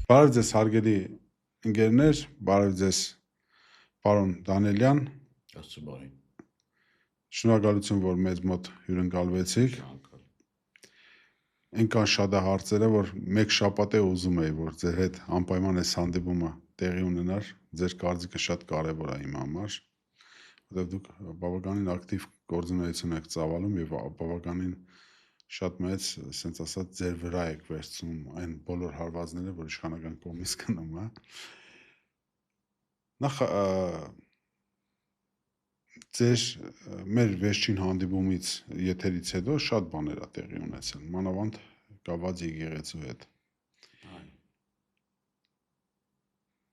Բարև ձեզ հարգելի ընկերներ, բարև ձեզ պարոն Դանելյան, շնորհակալություն, որ մեզ մոտ հյուրընկալվեցիք, այնքան շատ է հարցերը, որ մեկ շաբաթ է ուզում էի, որ ձեր հետ անպայման այս հանդիպումը տեղի ունենար, ձեր կարծիքը շատ կարևոր է իմ համար, որտեղ դուք բավականին ակտիվ գործունեություն եք ծավալում եւ բավականին շատ մեծ, ասենց ասած, ձեր վրա եք վերցնում այն բոլոր հարվածները, որ իշխանական կողմից գնում է։ Նախ ձեր մեր վերջին հանդիպումից եթերից հետո շատ բաներ ա տեղի ունեցել, մանավանդ կապված եկեղեցու հետ։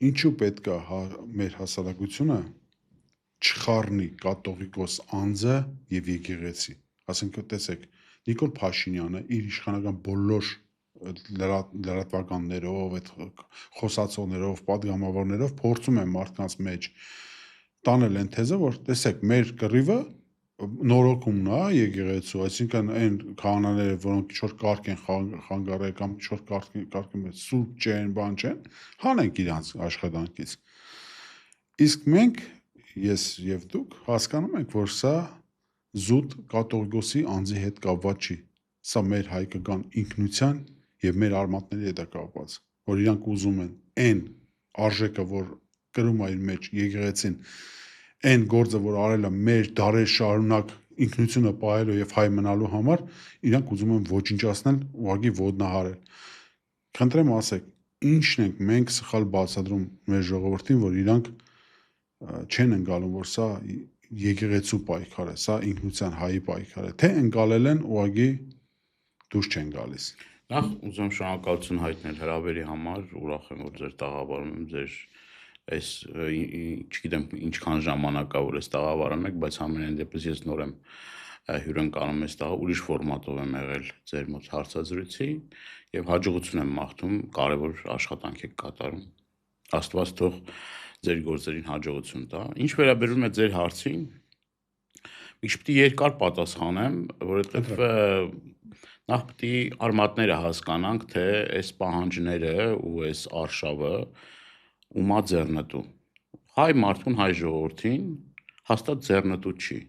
Ինչու պետք է մեր հասարակությունը չխառնի կաթողիկոս անձը եւ եկեղեցի։ Ասենք տեսեք, Նիկոլ Փաշինյանը իր իշխանական բոլոր լրատվականներով, այդ խոսացողներով, պատգամավորներով փորձում է մարդկանց մեջ տանել այն թեզը, որ տեսեք, մեր կռիվը նորոգումն է եկեղեցու, այսինքն այն քահանաները, որոնք չոր կարգ են խանգարել կամ չոր կարգում են սուրբ չեն, բան չեն, հանենք իրանց աշխատանքից։ Իսկ մենք, ես եւ դուք հասկանում ենք, որ սա զուտ կաթողիկոսի անձի հետ կապված չի, սա մեր հայկական ինքնության եւ մեր արմատների հետ է կապված, որ իրանք ուզում են այն արժեքը, որ կրում է իր մեջ եկեղեցին, այն գործը, որ արել է մեր դարեր շարունակ ինքնությունը պահելու եւ հայ մնալու համար, իրանք ուզում են ոչնչացնել, ուղղակի ոտնահարել։ Խնդրեմ ասեք, ինչն ենք մենք սխալ բացատրում մեր ժողովրդին, որ իրանք չեն ընկալում, որ սա եկեղեցու պայքար է, սա ինքնության հայի պայքար է, թե ընկալել են ուղղակի դուրս չեն գալիս։ Նախ ուզում շնորհակալություն հայտնել հրավերի համար, ուրախ եմ, որ ձեր տաղավարում եմ, ձեր այս չգիտեմ ինչքան ժամանակ ա որ այս տաղավարում եք, բայց ամենայն դեպս ես նոր եմ հյուրընկալում այս տաղ, ուրիշ ֆորմատով եմ եղել ձեր մոտ հարցազրույցի եւ հաջողություն եմ մաղթում, կարեւոր աշխատանք եք կատարում։ Աստված թող ձեր գործերին հաջողություն տա։ Ինչ վերաբերում է ձեր հարցին, մի պիտի երկար պատասխանեմ, որովհետեւ նախ պիտի արմատները հասկանանք, թե այս պահանջները ու այս արշավը ումա ձեռնտու։ Հայ մարդուն, հայ ժողովրդին հաստատ ձեռնտու չի։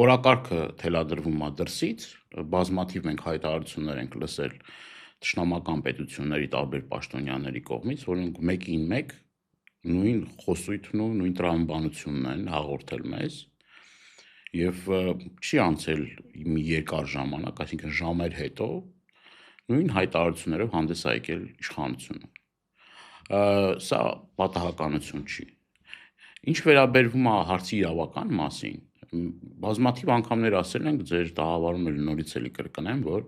Օրակարգը թելադրվում է դրսից, բազմաթիվ մենք հայտարարություններ ենք լսել թշնամական պետությունների տարբեր պաշտոնյաների կողմից, որոնք մեկին մեկ նույն խոսույթն ու նույն տրամաբանությունն են հաղորդել մեզ եւ չի անցել մի երկար ժամանակ, այսինքն ժամեր հետո նույն հայտարարություններով հանդես է եկել իշխանությունը։ Սա պատահականություն չի։ Ինչ վերաբերվում է հարցի իրավական մասին, բազմաթիվ անգամներ ասել ենք ձեր տաղավարում էլ նորից էլի կրկնեմ, որ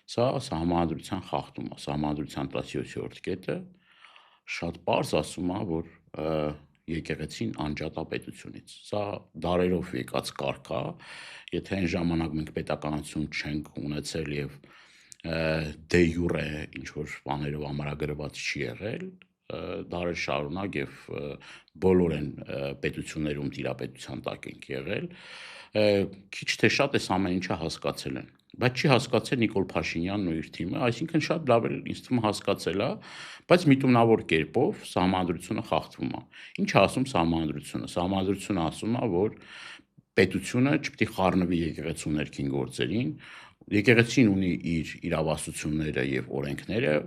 սա սահմանադրության խախտում է, սահմանադրության 17-րդ կետը շատ պարզ ասում է, որ եկեղեցին անջատ է պետությունից։ Սա դարերով եկած կարգ է, եթե այն ժամանակ մենք պետականություն չենք ունեցել եւ դե յուրե ինչ որ բաներով ամրագրված չի եղել, դարեր շարունակ եւ բոլոր են պետություններում տիրապետության տակ ենք եղել, քիչ թե շատ այս ամեն ինչը հասկացել են, բայց չի հասկացել Նիկոլ Փաշինյանն ու իր թիմը, այսինքն շատ լավ էլ ինձ թվում հասկացել է, բայց միտումնավոր կերպով սահմանադրությունը խախտվում է։ Ինչ է ասում սահմանադրությունը։ Սահմանադրությունը ասում է, որ պետությունը չպետք է խառնվի եկեղեցու ներքին գործերին, եկեղեցին ունի իր իրավասությունները եւ օրենքները,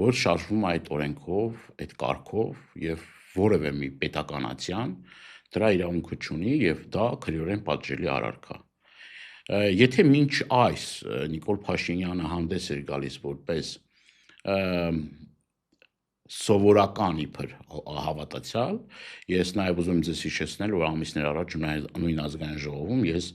որ շարժվում է այդ օրենքով, այդ կարգով եւ որևէ մի պետականացիան դրա իրավունքը չունի եւ դա քրեորեն պատժելի արարք է։ Եթե մինչ այս Նիկոլ Փաշինյանը հանդես էր գալիս որպես սովորական իբր հավատացյալ, ես նաև ուզում եմ ձեզ հիշեցնել, որ ամիսներ առաջ նույն ազգային ժողովում ես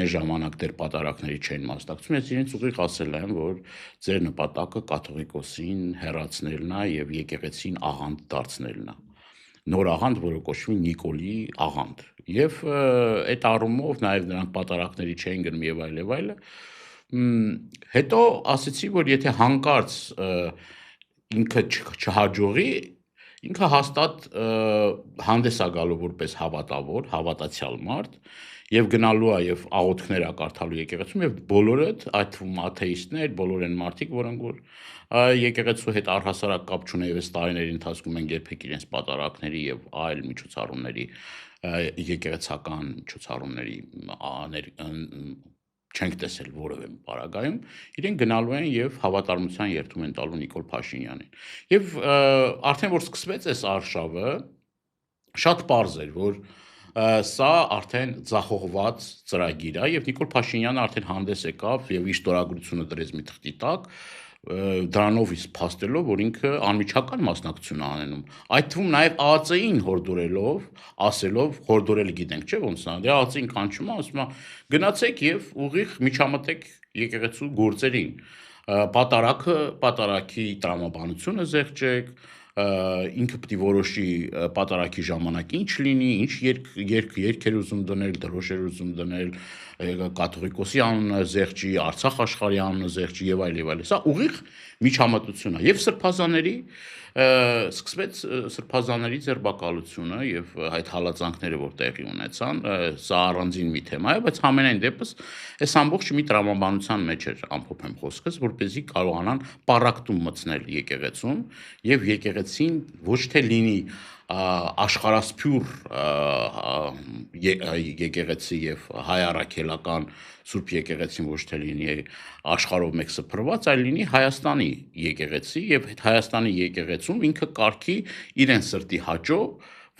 այն ժամանակ դեռ պատարակների չէին մասնակցում, ես իրենց ուղիղ ասել եմ, որ ձեր նպատակը կաթողիկոսին հեռացնելն է եւ եկեղեցին աղանդ դարձնելն է։ Նոր աղանդ, որը կոչվի Նիկոլի աղանդ։ Եվ այդ առումով նաև նրանք պատարակների չէին գնում եւ այլ եւ այլը։ Հետո ասացի, որ եթե հանկարծ ինքը չհաջողի, ինքը հաստատ հանդես է գալու որպես հավատավոր, հավատացյալ մարդ եւ գնալու է եւ աղոթքներ է կարդալու եկեղեցում եւ բոլորը այդ թվում աթեիստներ, բոլոր են մարդիկ, որոնք որ եկեղեցու հետ առհասարակ կապ չունեն եւ այս տարիների ընթացքում են երբեք իրենց պատարակների եւ այլ միջոցառումների եկեղեցական միջոցառումների չենք տեսել որևէ պարագայում, իրենք գնալու են եւ հավատարմության երդում են տալու Նիկոլ Փաշինյանին։ Եվ արդեն որ սկսվեց այս արշավը, շատ պարզ էր, որ սա արդեն ձախողված ծրագիր է եւ Նիկոլ Փաշինյանը արդեն հանդես եկավ եւ իր ստորագրությունը դրեց մի թղթի տակ, դրանով իսկ փաստելով, որ ինքը անմիջական մասնակցություն է անենում։ Այդ թվում նաև ԱԱՑ-ին հորդորելով, ասելով, հորդորել գիտենք, չէ՞ ոնց նա։ Դե ԱԱՑ-ին կանչում է, ասում է՝ գնացեք եւ ուղիղ միջամտեք եկեղեցու գործերին։ Պատարակի տրամաբանությունը զեղչեք, ինքը պետք է որոշի պատարակի ժամանակ ինչ լինի, ինչ երգեր ուզում դնել, դրոշեր ուզում դնել, կաթողիկոսի անունը զեղչի, Արցախ աշխարհի անունը զեղչի եւ այլ եւ այլ։ Սա ուղիղ միջամտություն է եւ սրբազաների սկսվեց սրբազաների ձերբակալությունը եւ այդ հալածանքները որ տեղի ունեցան, սա առանձին մի թեմա է, բայց համենայն դեպս այս ամբողջ մի տրամաբանության մեջ էր ամփոփեմ խոսքս, որպեսզի կարողանան պարակտում մտցնել եկեղեցում եւ եկեղեցին ոչ թե լինի աշխարհասփյուր եկեղեցի եւ հայ առաքելական Սուրբ եկեղեցին ոչ թե լինի աշխարհով մեկ սփռված, այլ լինի Հայաստանի եկեղեցի եւ Հայաստանի եկեղեցում ինքը կարգի իրեն սրտի հաճո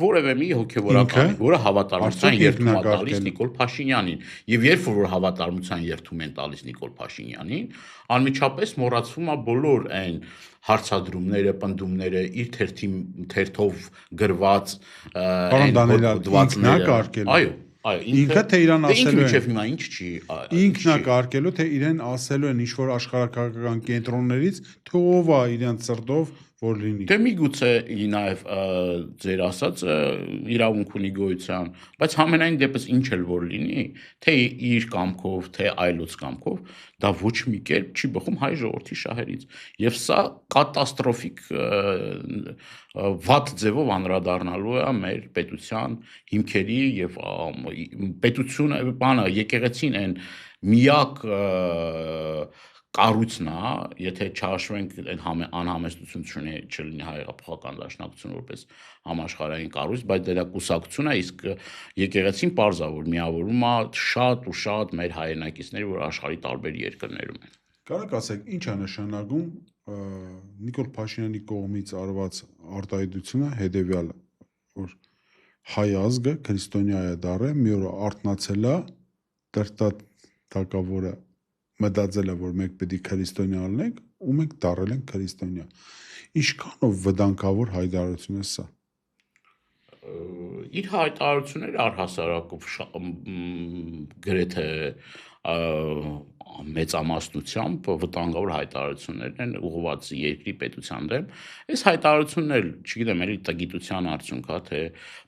որևէ մի հոգեվորական, որը հավատարմության երդում է տալիս Նիկոլ Փաշինյանին, եւ երբ որ հավատարմության երդում են տալիս Նիկոլ Փաշինյանին, անմիջապես մոռացվում է բոլոր այն հարցադրումները, պնդումները, իր թերթով գրված հոդվածները, այո, ինքը թե իրան ասելու է, հիմա ինչ չի, ինքն է կարգելու, թե իրեն ասելու են ինչ-որ աշխարհակական կենտրոններից, թե ով է իրենց սրտով որ լինի։ Դե միգուցե նաև ձեր ասած իրավունք ունի գոյության, բայց համենայն դեպս ինչ էլ որ լինի, թե իր կամքով, թե այլոց կամքով, դա ոչ մի կերպ չի բխում հայ ժողովրդի շահերից։ Եվ սա կատաստրոֆիկ վատ ձևով անդրադառնալու է մեր պետության հիմքերի եւ պետությունը, բանը եկեղեցին այն միակ կառույցն է, եթե չհաշվենք այն անհամեստություն չլինի հայրապահական դաշնակցությունը որպես համաշխարհային կառույց, բայց դրա կուսակցությունը, իսկ եկեղեցին պարզ է, որ միավորում է շատ ու շատ մեր հայրենակիցներ, որ աշխարհի տարբեր երկրներում են։ Կարո՞ղ ասեք, ինչ է նշանակում Նիկոլ Փաշինյանի կողմից արված արտահայտությունը հետևյալը, որ հայ ազգը քրիստոնյա է դառել, մի օր արթնացել է, տրտատակավորը մտածել է, որ մենք պետք է քրիստոնյա լինենք, ու մենք դառել ենք քրիստոնյա։ Ինչքանով վտանգավոր հայտարարություն է սա։ Իր հայտարարությունները առհասարակ գրեթե մեծամասնությամբ վտանգավոր հայտարարություններ են ուղղված երկրի պետության դեմ։ Այս հայտարարությունն էլ, չգիտեմ, էլի տգիտության արդյունք է, թե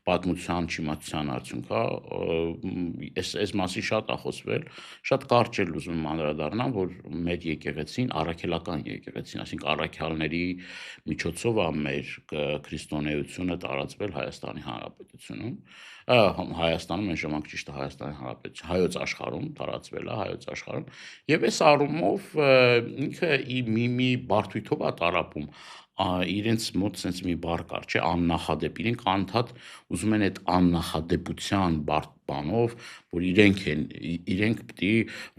պատմության չիմացության արդյունք է, այս մասի շատ է խոսվել, շատ կարճ էլ ուզում անդրադառնամ, որ մեր եկեղեցին, առաքելական եկեղեցին, այսինքն առաքյալների միջոցով է մեր քրիստոնեությունը տարածվել Հայաստանի Հանրապետությունում, Հայաստանում այն ժամանակ ճիշտ է Հայաստանի Հանրապետություն, հայոց աշխարհում տարածվել է, հայոց աշխարհում, եւ այս առումով ինքը մի բարդույթով է տարապում, իրենց մոտ sense մի բառ կար, չէ, աննախադեպ, իրենք անդադ ուզում են այդ աննախադեպության բանով, որ իրենք պետք է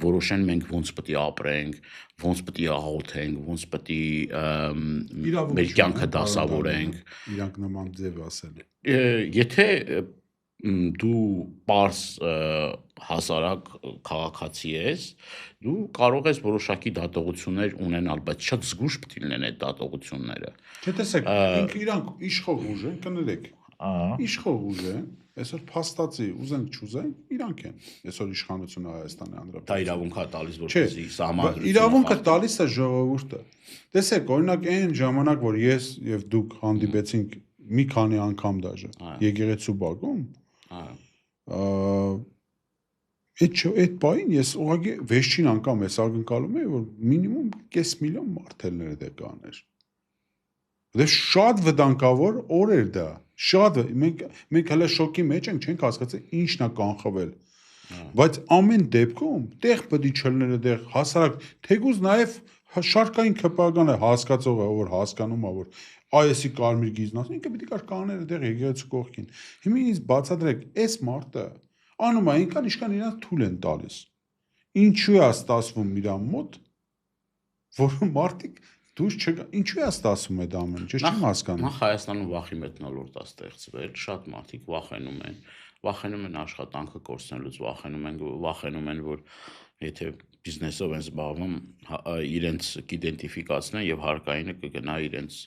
որոշեն մենք ոնց պետք է ապրենք, ոնց պետք է աղոթենք, ոնց պետք է մեր կյանքը դասավորենք, իրանք նման ձև ասել։ Եթե դու պարզ հասարակ քաղաքացի ես, դու կարող ես որոշակի դատողություններ ունենալ, բայց շատ զգույշ պետք է լինեն այդ դատողությունները։ Չէ, տեսեք, իրանք իշխող ուժ են, կներեք։ Իշխող ուժ են, այսօր փաստացի ուզենք չուզենք, իրանք են։ Այսօր իշխանությունը Հայաստանի Հանրապետությունում։ Դա իրավունք է տալիս, որպեսզի սահմանադրությունը։ Իրավունքը տալիս է ժողովուրդը։ Տեսեք, օրինակ այն ժամանակ, որ ես եւ դուք հանդիպեցինք մի քանի անգամ դաժե եկեղեցու բակում, այդ բային ես ուղղակի վերջին անգամ ես ակնկալում եմ, որ մինիմում 500,000 մարդ ելներ դե կաներ։ Դե շատ վտանգավոր օրեր դա։ Շատ մենք հələ շոկի մեջ ենք, չենք հասկացել ինչն է կանխվել։ Բայց ամեն դեպքում տեղ պետք է չլները դեղ հասարակ թեկուզ նաև շարքային քպական է հասկացողը, որ հասկանում է, որ այսի կարմիր գիզն ասում, ինքը պետք է կար կաները դեղ եկեղեցու կողքին։ Հիմա ինձ բացատրեք, այս մարդը անում է այնքան ինչքան իրանց թույլ են տալիս։ Ինչու է ստացվում իր մոտ, որ մարդիկ դուրս չգա, ինչու է ստացվում այդ ամենը, ես չեմ հասկանում։ Նախ Հայաստանում վախի մթնոլորտ է ստեղծվել, շատ մարդիկ վախենում են աշխատանքը կորցնելուց, վախենում են, որ եթե բիզնեսով են զբաղվում, իրենց կիդենտիֆիկացնեն եւ հարկայինը կգնա իրենց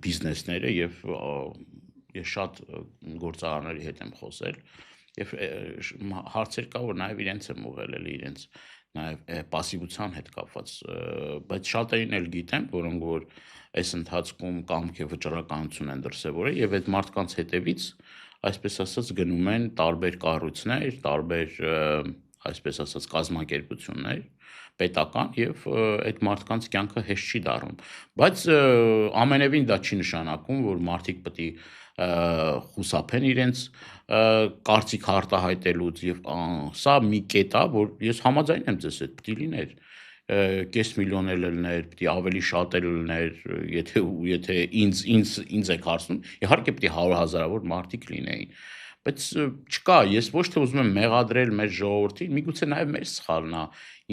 բիզնեսները եւ ես շատ գործարանների հետ եմ խոսել եւ հարցեր կա, որ նաեւ իրենց եմ ուղղել էլի իրենց նաև պասիվության հետ կապված, բայց շատերին էլ գիտեմ, որոնք որ այս ընթացքում կամք եւ վճռականություն են դրսեւորել եւ այդ մարդկանց հետևից, այսպես ասած, գնում են տարբեր կառույցներ, տարբեր, այսպես ասած, կազմակերպություններ, պետական եւ այդ մարդկանց կյանքը հեշտ չի դառնում, բայց ամենևին դա չի նշանակում, որ մարդիկ պետք է խուսափեն իրենց կարծիք արտահայտելուց եւ սա մի կետ է, որ ես համաձայն եմ ձեզ հետ, պետք է լիներ կես միլիոն էլ լներ, պետք է ավելի շատ էլ լներ, եթե ինձ եք հարցնում, իհարկե պետք է 100,000-ավոր մարդիկ լինեին, բայց չկա, ես ոչ թե ուզում եմ մեղադրել մեր ժողովրդին, միգուցե նաև մեր սխալն է,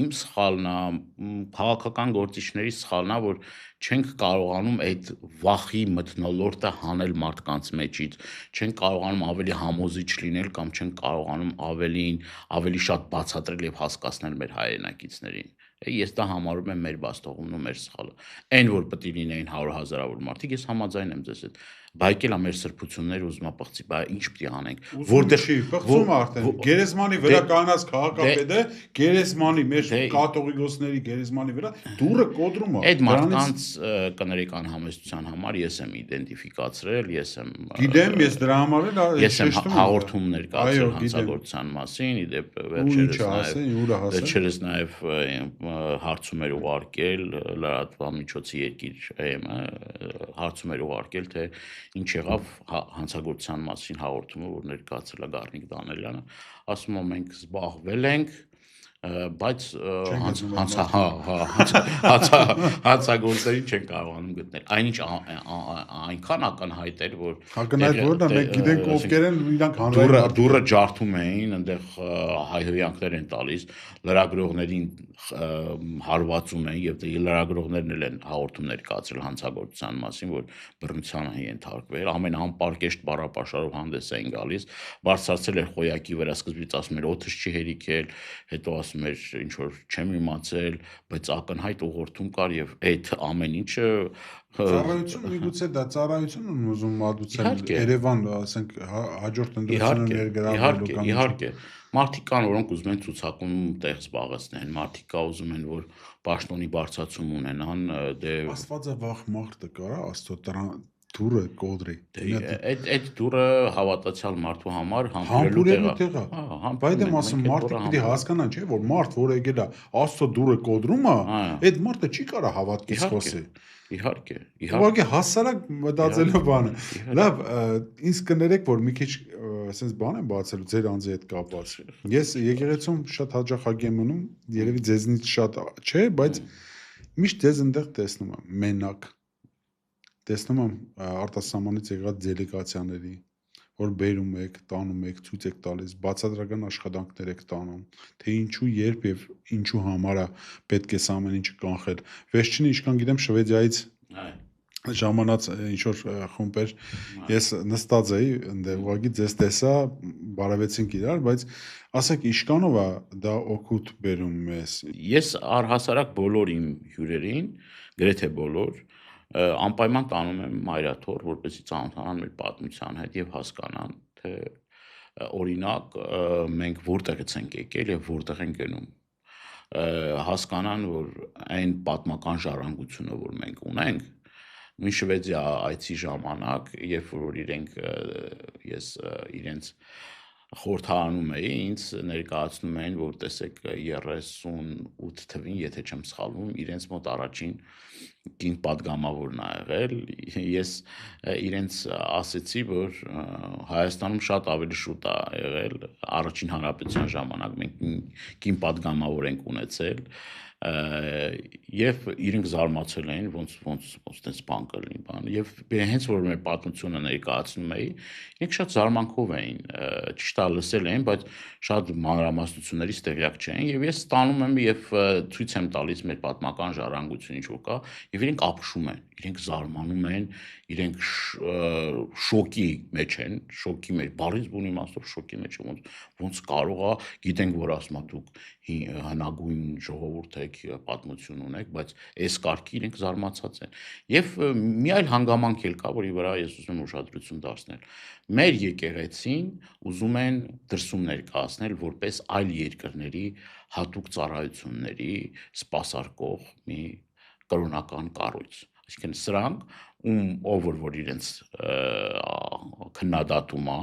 իմ սխալն է, քաղաքական գործիչների սխալն է, որ չենք կարողանում այդ վախի մթնոլորտը հանել մարդկանց մեջից, չենք կարողանում ավելի համոզիչ լինել կամ չենք կարողանում ավելի շատ բացատրել եւ հասկացնել մեր հայրենակիցներին։ Ես դա համարում եմ մեր բաստողումն ու մեր սխալը։ Այն որ պետք է լինեին 100,000-ավոր մարդիկ, ես համաձայն եմ ձեզ հետ։ Բայք էլ մեր սրբությունները ուզում է պղծի, բայ ինչ պետք է անենք։ Որտեղ չի պղծում արդեն։ Գերեզմանի վրա կանած քաղաքապետը, Գերեզմանի մեր կաթողիկոսների Գերեզմանի վրա դուրը կոտրում է։ Այդ մարդկանց կներեկան համեստության համար ես եմ իդենտիֆիկացրել, ես եմ գիտեմ, ես դրա համար էլ ես եմ հաղորդումներ կացրել հանցագործության մասին, իդեպ վերջերս նաև հարցում էր ուղարկել լրատվամիջոցի Երկիր AM-ը հարցում էր ուղարկել, թե ինչ եղավ հանցագործության մասին հաղորդումը, որ ներկայացրել է Գառնիկ Դանելյանը, ասում եմ մենք զբաղվել ենք, բայց հանցագործներին չեն կարողանում գտնել։ Այնինչ այնքան ակնհայտ էր, որ ակնհայտ որն է, մենք գիտենք ովքեր են, իրանք հանրային դուրը ջարդում էին, այնտեղ հայհոյանքներ են տալիս, լրագրողներին հարվածում են եւ լրագրողներն էլ են հաղորդումներ կացրել հանցագործության մասին, որ բռնության են ենթարկվել, ամեն անպարկեշտ բառապաշարով հանդես էին գալիս, բարձրացել էր խոյակի վրա, սկզբից ասում էր օդս չի հերիքել, հետո ասում էր ինչ որ չեմ իմացել, բայց ակնհայտ ուղղորդում կար եւ այդ ամեն ինչը ծառայություն միգուցե դա ծառայություն են ուզում մատուցել Երևան, ասենք հաջորդ ընտրությունը ներգրավելու կամ իհարկե մարդիկ կան, որոնք ուզում են ցուցակում տեղ զբաղեցնեն, մարդիկ կա ուզում են, որ պաշտոնի բարձրացում ունենան, դե Աստվածը վախ մարդը կարա Աստծո դուրը կոդրի։ Այդ դուրը հավատացյալ մարդու համար համբուրելու տեղ է։ Բայց եմ ասում մարդիկ պիտի հասկանան, չէ՞, որ մարդ, որ եկել է Աստծո դուրը կոդրում է, այդ մարդը չի կարա հավատքից խոսի։ Իհարկե։ Ուղղակի հասարակ մտածելու բանը։ Լավ, ինձ կներեք, որ մի քիչ ասես բան եմ բացելու ձեր անձի հետ կապված։ Ես եկեղեցում շատ հաճախակ եմ մնում, երևի ձեզնից շատ չէ, բայց միշտ ձեզ այնտեղ տեսնում եմ մենակ։ Տեսնում եմ արտասահմանից եկած դելեգացիաների, որ բերում եք, տանում եք, ցույց եք տալիս, բացատրական աշխատանքներ եք տանում, թե ինչու, երբ եւ ինչու համար է պետք է ամեն ինչը կանխել։ Վերջինը ինչքան գիտեմ Շվեդիայից ժամանած ինչ որ խումբ էր, ես նստած էի, այնտեղ ուղղակի ձեզ տեսա, բարևեցինք իրար, բայց ասեք ինչքանով է դա օգուտ բերում մեզ։ Ես առհասարակ բոլոր իմ հյուրերին, գրեթե բոլոր անպայման տանում եմ մայրաթոր, որպեսզի ծանոթանան մեր պատմության հետ եւ հասկանան, թե օրինակ մենք որտեղից ենք եկել եւ որտեղ ենք գնում, հասկանան, որ այն պատմական ժառանգությունը, որ մենք ունենք, նույն Շվեդիա այցի ժամանակ, երբ որ իրենք ես իրենց խորհրդանում էի, ինձ ներկայացնում էին, որ տեսեք 38 թվին, եթե չեմ սխալվում, իրենց մոտ առաջին կին падգամավորն ա եղել, ես իրենց ասեցի, որ Հայաստանում շատ ավելի շուտ ա եղել, առաջին հանրապետության ժամանակ մենք կին падգամավոր ենք ունեցել, եւ իրենք զարմացել էին ոնց այդպես բան կլինի բան եւ հենց որ մեր պատմությունը ներկայացնում էի իրենք շատ զարմանքով էին ճիշտ է լսել էին բայց շատ մանրամասնություններից տեղյակ չէին եւ ես ստանում եմ եւ ցույց եմ տալիս մեր պատմական ժառանգությունը ինչ որ կա եւ իրենք ապշում են իրենք զարմանում են իրենք շոկի մեջ են շոկի մեջ բառից բուն իմաստով շոկի մեջ են ոնց կարող է գիտենք որ ասում ա դուք հնագույն ժողովուրդ եք պատմություն ունեք, բայց այս կարգի իրենք զարմացած են։ Եվ մի այլ հանգամանք էլ կա, որի վրա ես ուզում եմ ուշադրություն դարձնել։ Մեր եկեղեցին ուզում են դրսում ներկայացնել որպես այլ երկրների հատուկ ծառայությունների սպասարկող մի կրոնական կառույց։ Այսինքն սրանք ով որ իրենց քննադատում է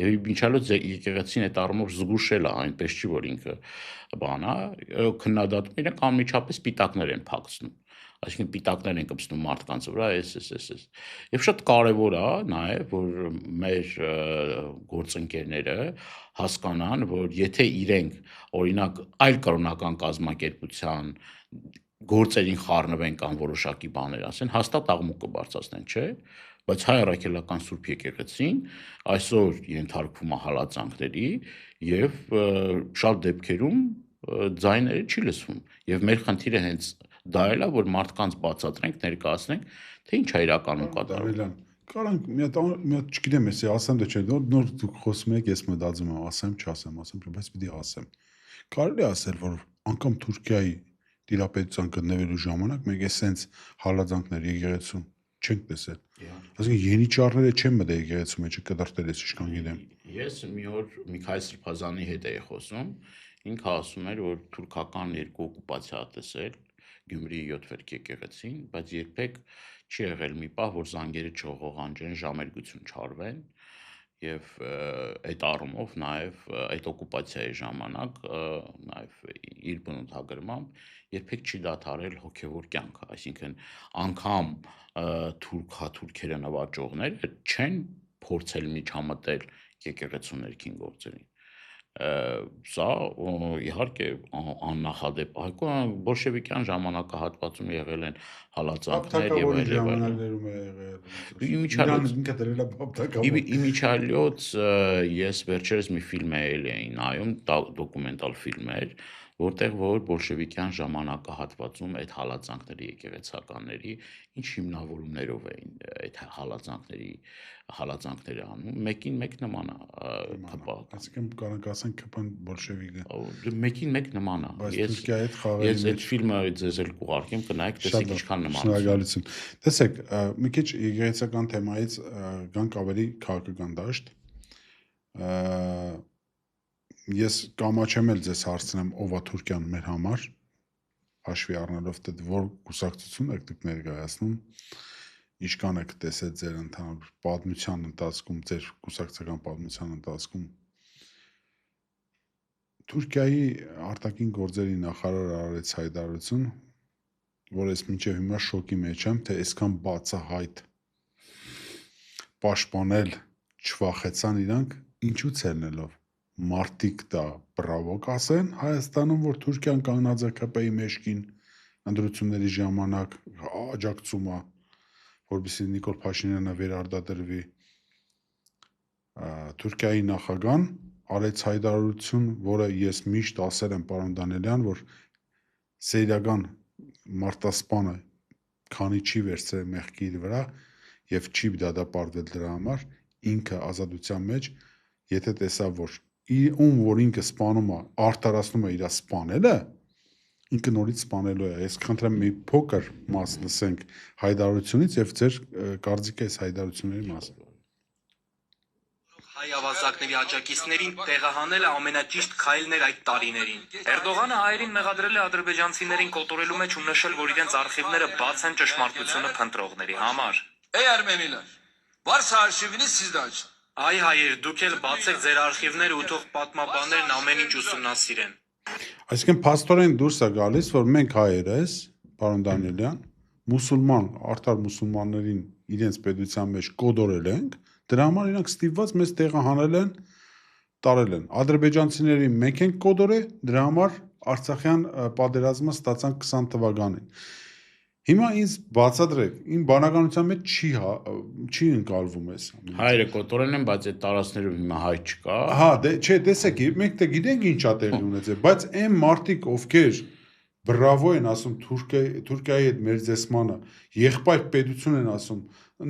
Եվ մինչալոց եկեղեցին այդ առումով զգուշել է, այնպես չի, որ ինքը բան է, քննադատում իրենք անմիջապես պիտակներ են փակցնում։ Այսինքն պիտակներ են կպցնում մարդկանց վրա, էս։ Եվ շատ կարևոր է նաև, որ մեր գործընկերները հասկանան, որ եթե իրենք օրինակ այլ կրոնական կազմակերպության գործերին խառնվեն կամ որոշակի բաներ ասեն, հաստատ աղմուկ կբարձրացնեն, չէ՞։ Բայց հայ առաքելական Սուրբ եկեղեցին այսօր ենթարկվում է հալածանքների եւ շատ դեպքերում ձայները չի լսվում եւ մեր խնդիրը հենց դա էլ է որ մարդկանց բացատրենք ներկայացնենք թե ինչ է իրականում կատարվում Կարանք մի հատ չգիտեմ էսի ասեմ թե չէ նոր դուք խոսում եք ես մտածում եմ ասեմ բայց պիտի ասեմ կարելի է ասել որ անգամ Թուրքիայի դիապետության գտնվելու ժամանակ մենք էսենց հալածանքներ եկեղեցում չենք տեսել Այսինքն ենիչարները չեն մտել եկեղեցու մեջ կդրտել ես ինչքան գիտեմ Ես մի օր Միքայել Սրբազանի հետ էի խոսում ինքը ասում էր որ թուրքական երկու օկուպացիա տեսել Գյումրիի 7 վերք եկեղեցին բայց երբեք չի եղել մի պահ որ զանգերը չողողանջեն ժամերգություն չարվեն եւ այդ առումով նաեւ այդ օկուպացիայի ժամանակ նաեւ իր բնութագրմամբ երբեք չի դադարել հոգեվոր կյանքը այսինքն անգամ թուրքերը նվաճողները չեն փորձել միջամտել եկեղեցու ներքին գործերին սա իհարկե աննախադեպ բոլշևիկյան ժամանակահատվածում եղել են հալածանքներ եւ այլն Իմիջիայլոց ես վերջերս մի ֆիլմ էի նայում դոկումենտալ ֆիլմ էր որտեղ որ բոլշևիկյան ժամանակահատվածում այդ հալածանքների եկեղեցականների ինչ հիմնավորումներով էին այդ հալածանքները անում մեկին մեկ նման է այսինքն կարանք ասենք ԿՊ-ն բոլշևիկը մեկին մեկ նման է ես այդ ֆիլմը ձեզ էլ կուղարկեմ կնայեք տեսեք ինչքան նմանություն տեսեք մի քիչ եկեղեցական թեմայից գանք ավելի քաղաքական դաշտ ես կամաչեմ էլ ձեզ հարցնեմ ով է Թուրքիան մեր համար հաշվի առնելով թե որ կուսակցություն եք դուք ներկայացնում ինչքան եք տեսել ձեր ընդհանուր պատմության ընթացքում ձեր կուսակցական պատմության ընթացքում Թուրքիայի արտաքին գործերի նախարար Արարեց Հայդարություն որ ես մինչև հիմա շոկի մեջ եմ թե այսքան բացահայտ պաշտպանել չվախեցան իրանք ինչու ցելնելով Մարտիկ դա բրավոկ ասեն Հայաստանում, որ Թուրքիան կանգնած է ԿՊ-ի մեջքին ընդրությունների ժամանակ աջակցում է, որպեսզի Նիկոլ Փաշինյանը վերարտադրվի Թուրքիայի նախագահան արեց հայտարարություն, որը ես միշտ ասել եմ պարոն Դանիելյան, որ սերիական մարտասպանը քանի չի վերցրել մեղքի իր վրա եւ չի դատապարտվել դրա համար, ինքը ազատության մեջ, եթե տեսավ, որ որ ինքը սպանում է, արդարացնում է իր սպանելը, ինքը նորից սպանելու է։ Ես խնդրեմ մի փոքր մաս լսենք հայտարարությունից եւ ձեր կարծիքը այս հայտարարությունների մասին։ Հայ ավազակների աջակիցներին տեղահանելը ամենաճիշտ քայլն էր այդ տարիներին։ Էրդողանը հայերին մեղադրել է ադրբեջանցիներին կոտորելու մեջ ու նշել, որ իրենց արխիվները բաց են ճշմարտությունը փնտրողների համար։ Ey Ermeniler, varsa arşiviniz sizde açın. Այ հայեր, դուք էլ բացեք ձեր արխիվները ու թող պատմաբաններն ամեն ինչ ուսումնասիրեն։ Այսինքն փաստորեն դուրս է գալիս, որ մենք հայերս, պարոն Դանիելյան, մուսուլման, արդար մուսուլմաններին իրենց պետության մեջ կոդորել ենք, դրա համար իրանք ստիպված մեզ տեղահանել են, տարել են։ Ադրբեջանցիներին մենք ենք կոդորել, դրա համար Արցախյան պատերազմը ստացանք 20 թվականին։ Հիմա ինձ բացատրեք, իմ բանականության մեջ չի ընկալվում էս։ Հայերը կոտորել են, բայց այդ տարածքներում հիմա հայ չկա։ Հա, դե չէ, տեսեք, մենք դե գիտենք ինչա տեղի ունեցել, բայց այն մարդիկ, ովքեր բրավո են ասում Թուրքիայի հետ մերձեսմանը, եղբայր պետություն են ասում,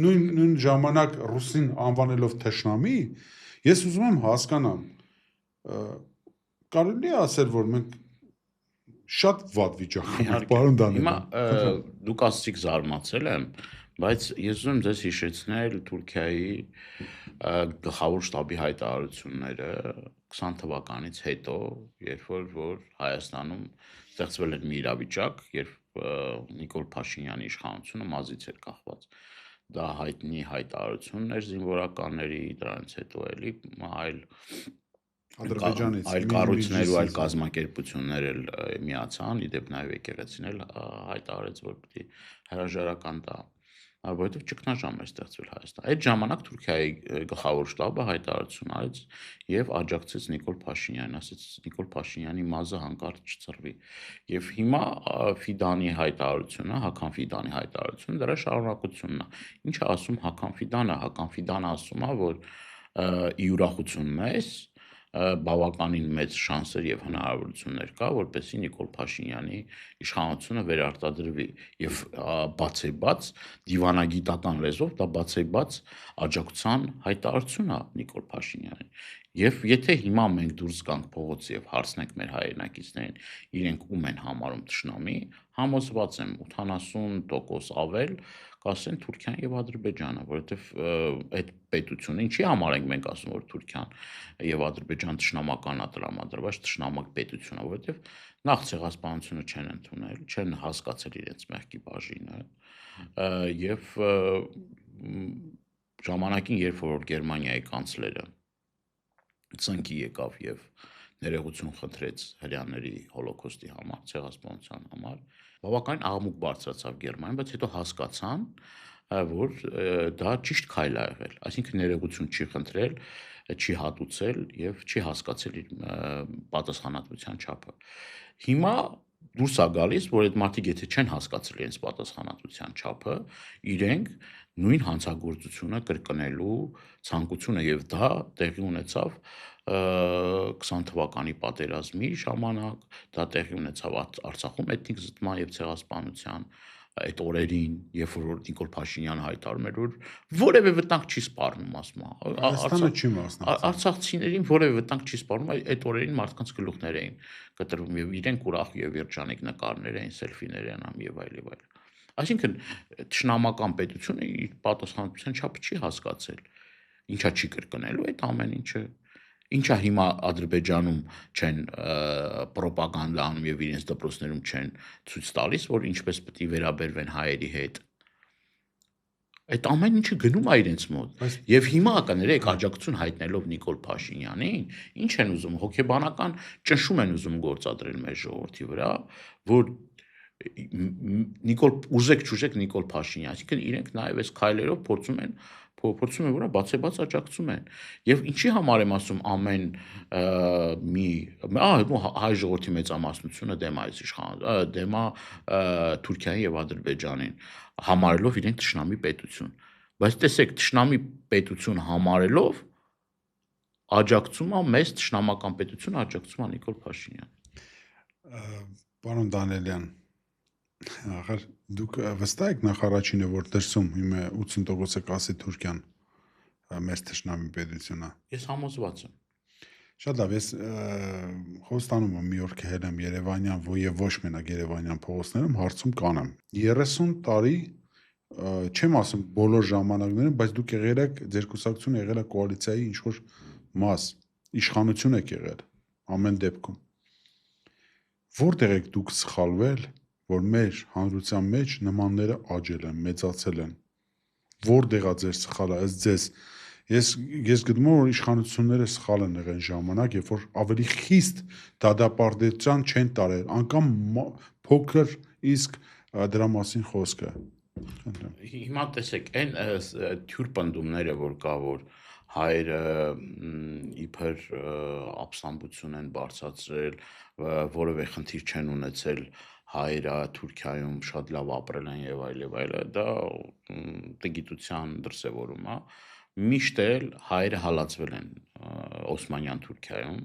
նույն ժամանակ ռուսին անվանելով թշնամի, ես ուզում եմ հասկանամ, կարելի է ասել, որ մենք շատ վատ վիճակում ենք, պարոն Դանիելյան։ Հիմա դուք ասացիք զարմացել եմ, բայց ես ուզում եմ ձեզ հիշեցնել Թուրքիայի գլխավոր շտաբի հայտարարությունները 20 թվականից հետո, երբ որ Հայաստանում ստեղծվել էր մի իրավիճակ, երբ Նիկոլ Փաշինյանի իշխանությունը մազից էր կախված։ Դա հայտնի հայտարարությունն էր զինվորականների, դրանից հետո էլի այլ կառույցներ ու այլ կազմակերպություններ էլ միացան, իդեպ նաև եկեղեցին էլ հայտարարեց, որ պիտի հրաժարական տա, որովհետև ճգնաժամ էր ստեղծվել Հայաստան։ Այդ ժամանակ Թուրքիայի գլխավոր շտաբը հայտարարություն արեց եւ աջակցեց Նիկոլ Փաշինյանին, ասաց Նիկոլ Փաշինյանի մազը հանկարծ չծռվի։ Եվ հիմա Ֆիդանի հայտարարությունը, Հական Ֆիդանի հայտարարությունը դրա շարունակությունն է։ Ինչ է ասում Հական Ֆիդանը։ Հական Ֆիդանը ասում է, որ ի ուրախություն մեզ բավականին մեծ շանսեր եւ հնարավորություններ կա, որպեսզի Նիկոլ Փաշինյանի իշխանությունը վերարտադրվի եւ բացեբաց դիվանագիտական լեզվով դա բացեբաց աջակցության հայտարարություն է Նիկոլ Փաշինյանին։ Եվ եթե հիմա մենք դուրս գանք փողոց եւ հարցնենք մեր հայրենակիցներին, իրենք ում են համարում թշնամի, համոզված եմ 80% ավել կասեն Թուրքիան եւ Ադրբեջանը, որովհետեւ այդ պետությունը ինչի համար ենք մենք ասում որ Թուրքիան եւ Ադրբեջան թշնամական է տրամադրված, թշնամակ պետություն է, որովհետեւ նախ ցեղասպանությունը չեն ընդունել, չեն հասկացել իրենց մեղքի բաժինը եւ ժամանակին երբ որ Գերմանիայի կանցլերը ծնկի եկավ եւ ներողություն խնդրեց հрьяաների հոլոկոստի համար, ցեղասպանության համար, բավականին աղմուկ բարձրացավ Գերմանիան, բայց հետո հասկացան, որ դա ճիշտ քայլ է եղել, այսինքն ներողություն չի խնդրել, չի հատուցել եւ չի հասկացել իր պատասխանատվության չափը։ Հիմա դուրս է գալիս, որ այդ մարդիկ եթե չեն հասկացել իրենց պատասխանատվության չափը, իրենք նույն հանցագործությունը կրկնելու ցանկությունը եւ դա տեղի ունեցավ 20 թվականի պատերազմի ժամանակ, դա տեղի ունեցավ Արցախում էթնիկ զտման եւ ցեղասպանության այդ օրերին, երբ որ Նիկոլ Փաշինյանը հայտարարում էր, որ որևէ վտանգ չի սպառնում, ասում է։ Արցախցիներին որևէ վտանգ չի սպառնում, այդ օրերին մարդկանց գլուխներ էին կտրվում եւ իրենք ուրախ եւ երջանիկ նկարներ էին, սելֆիներ են անում եւ այլ եւ այլ։ Այսինքն թշնամական պետությունը իր պատասխանատվության չափը չի հասկացել։ Ինչա չի կրկնելու այդ ամեն ինչը։ Ինչա հիմա Ադրբեջանում չեն պրոպագանդա անում եւ իրենց դպրոցներում չեն ցույց տալիս, որ ինչպես պետք է վերաբերվեն հայերի հետ։ Այդ ամեն ինչը գնում է իրենց մոտ։ Եվ հիմա կներեք աջակցություն հայտնելով Նիկոլ Փաշինյանին, ինչ են ուզում, հոգեբանական ճնշում են ուզում գործադրել մեր ժողովրդի վրա, որ ուժեք Նիկոլ Փաշինյան, այսինքն իրենք նաև այս քայլերով փորձում են որը բացեբաց աջակցում են։ Եվ ինչի համար եմ ասում ամեն հայ ժողովրդի մեծամասնությունը դեմ այս դեմ է Թուրքիային եւ Ադրբեջանին, համարելով իրենք թշնամի պետություն։ Բայց տեսեք, թշնամի պետություն համարելով աջակցում է մեծ թշնամական պետություն, աջակցում է Նիկոլ Փաշինյան։ Պարոն Դանիելյան, ախր դուք վստահ եք նախ առաջինը, որ դրսում հիմա 80% կասի Թուրքիան մեր թշնամի պետությունն է։ Ես համոզված եմ։ Շատ լավ, ես Խոստանում եմ մի օր կհել եմ Երևանյան եւ ոչ մենակ Երևանյան փողոցներում հարցում կանեմ։ 30 տարի չեմ ասում բոլոր ժամանակներում, բայց դուք եղել եք, ձեր կուսակցությունը եղել է կոալիցիայի ինչ-որ մաս, իշխանություն եք եղել ամեն դեպքում։ Որտեղ եք դուք սխալվել, որ մեր հանրության մեջ նմանները աճել են, մեծացել են։ Որտեղ է ձեր սխալը, ըստ ձեզ Ես գտնում եմ, որ իշխանությունները սխալ են եղել ժամանակ, երբ որ ավելի խիստ դատապարտության չեն տարել, անգամ փոքր իսկ դրա մասին խոսքը։ Հիմա տեսեք, այն թյուր պնդումները, որ կա, որ հայերը իբր ապստամբություն են բարձրացրել, որևէ խնդիր չեն ունեցել հայերը Թուրքիայում շատ լավ ապրել են եւ այլ, դա գիտության դրսեւորում է։ Միշտ էլ հայերը հալածվել են Օսմանյան Թուրքիայում,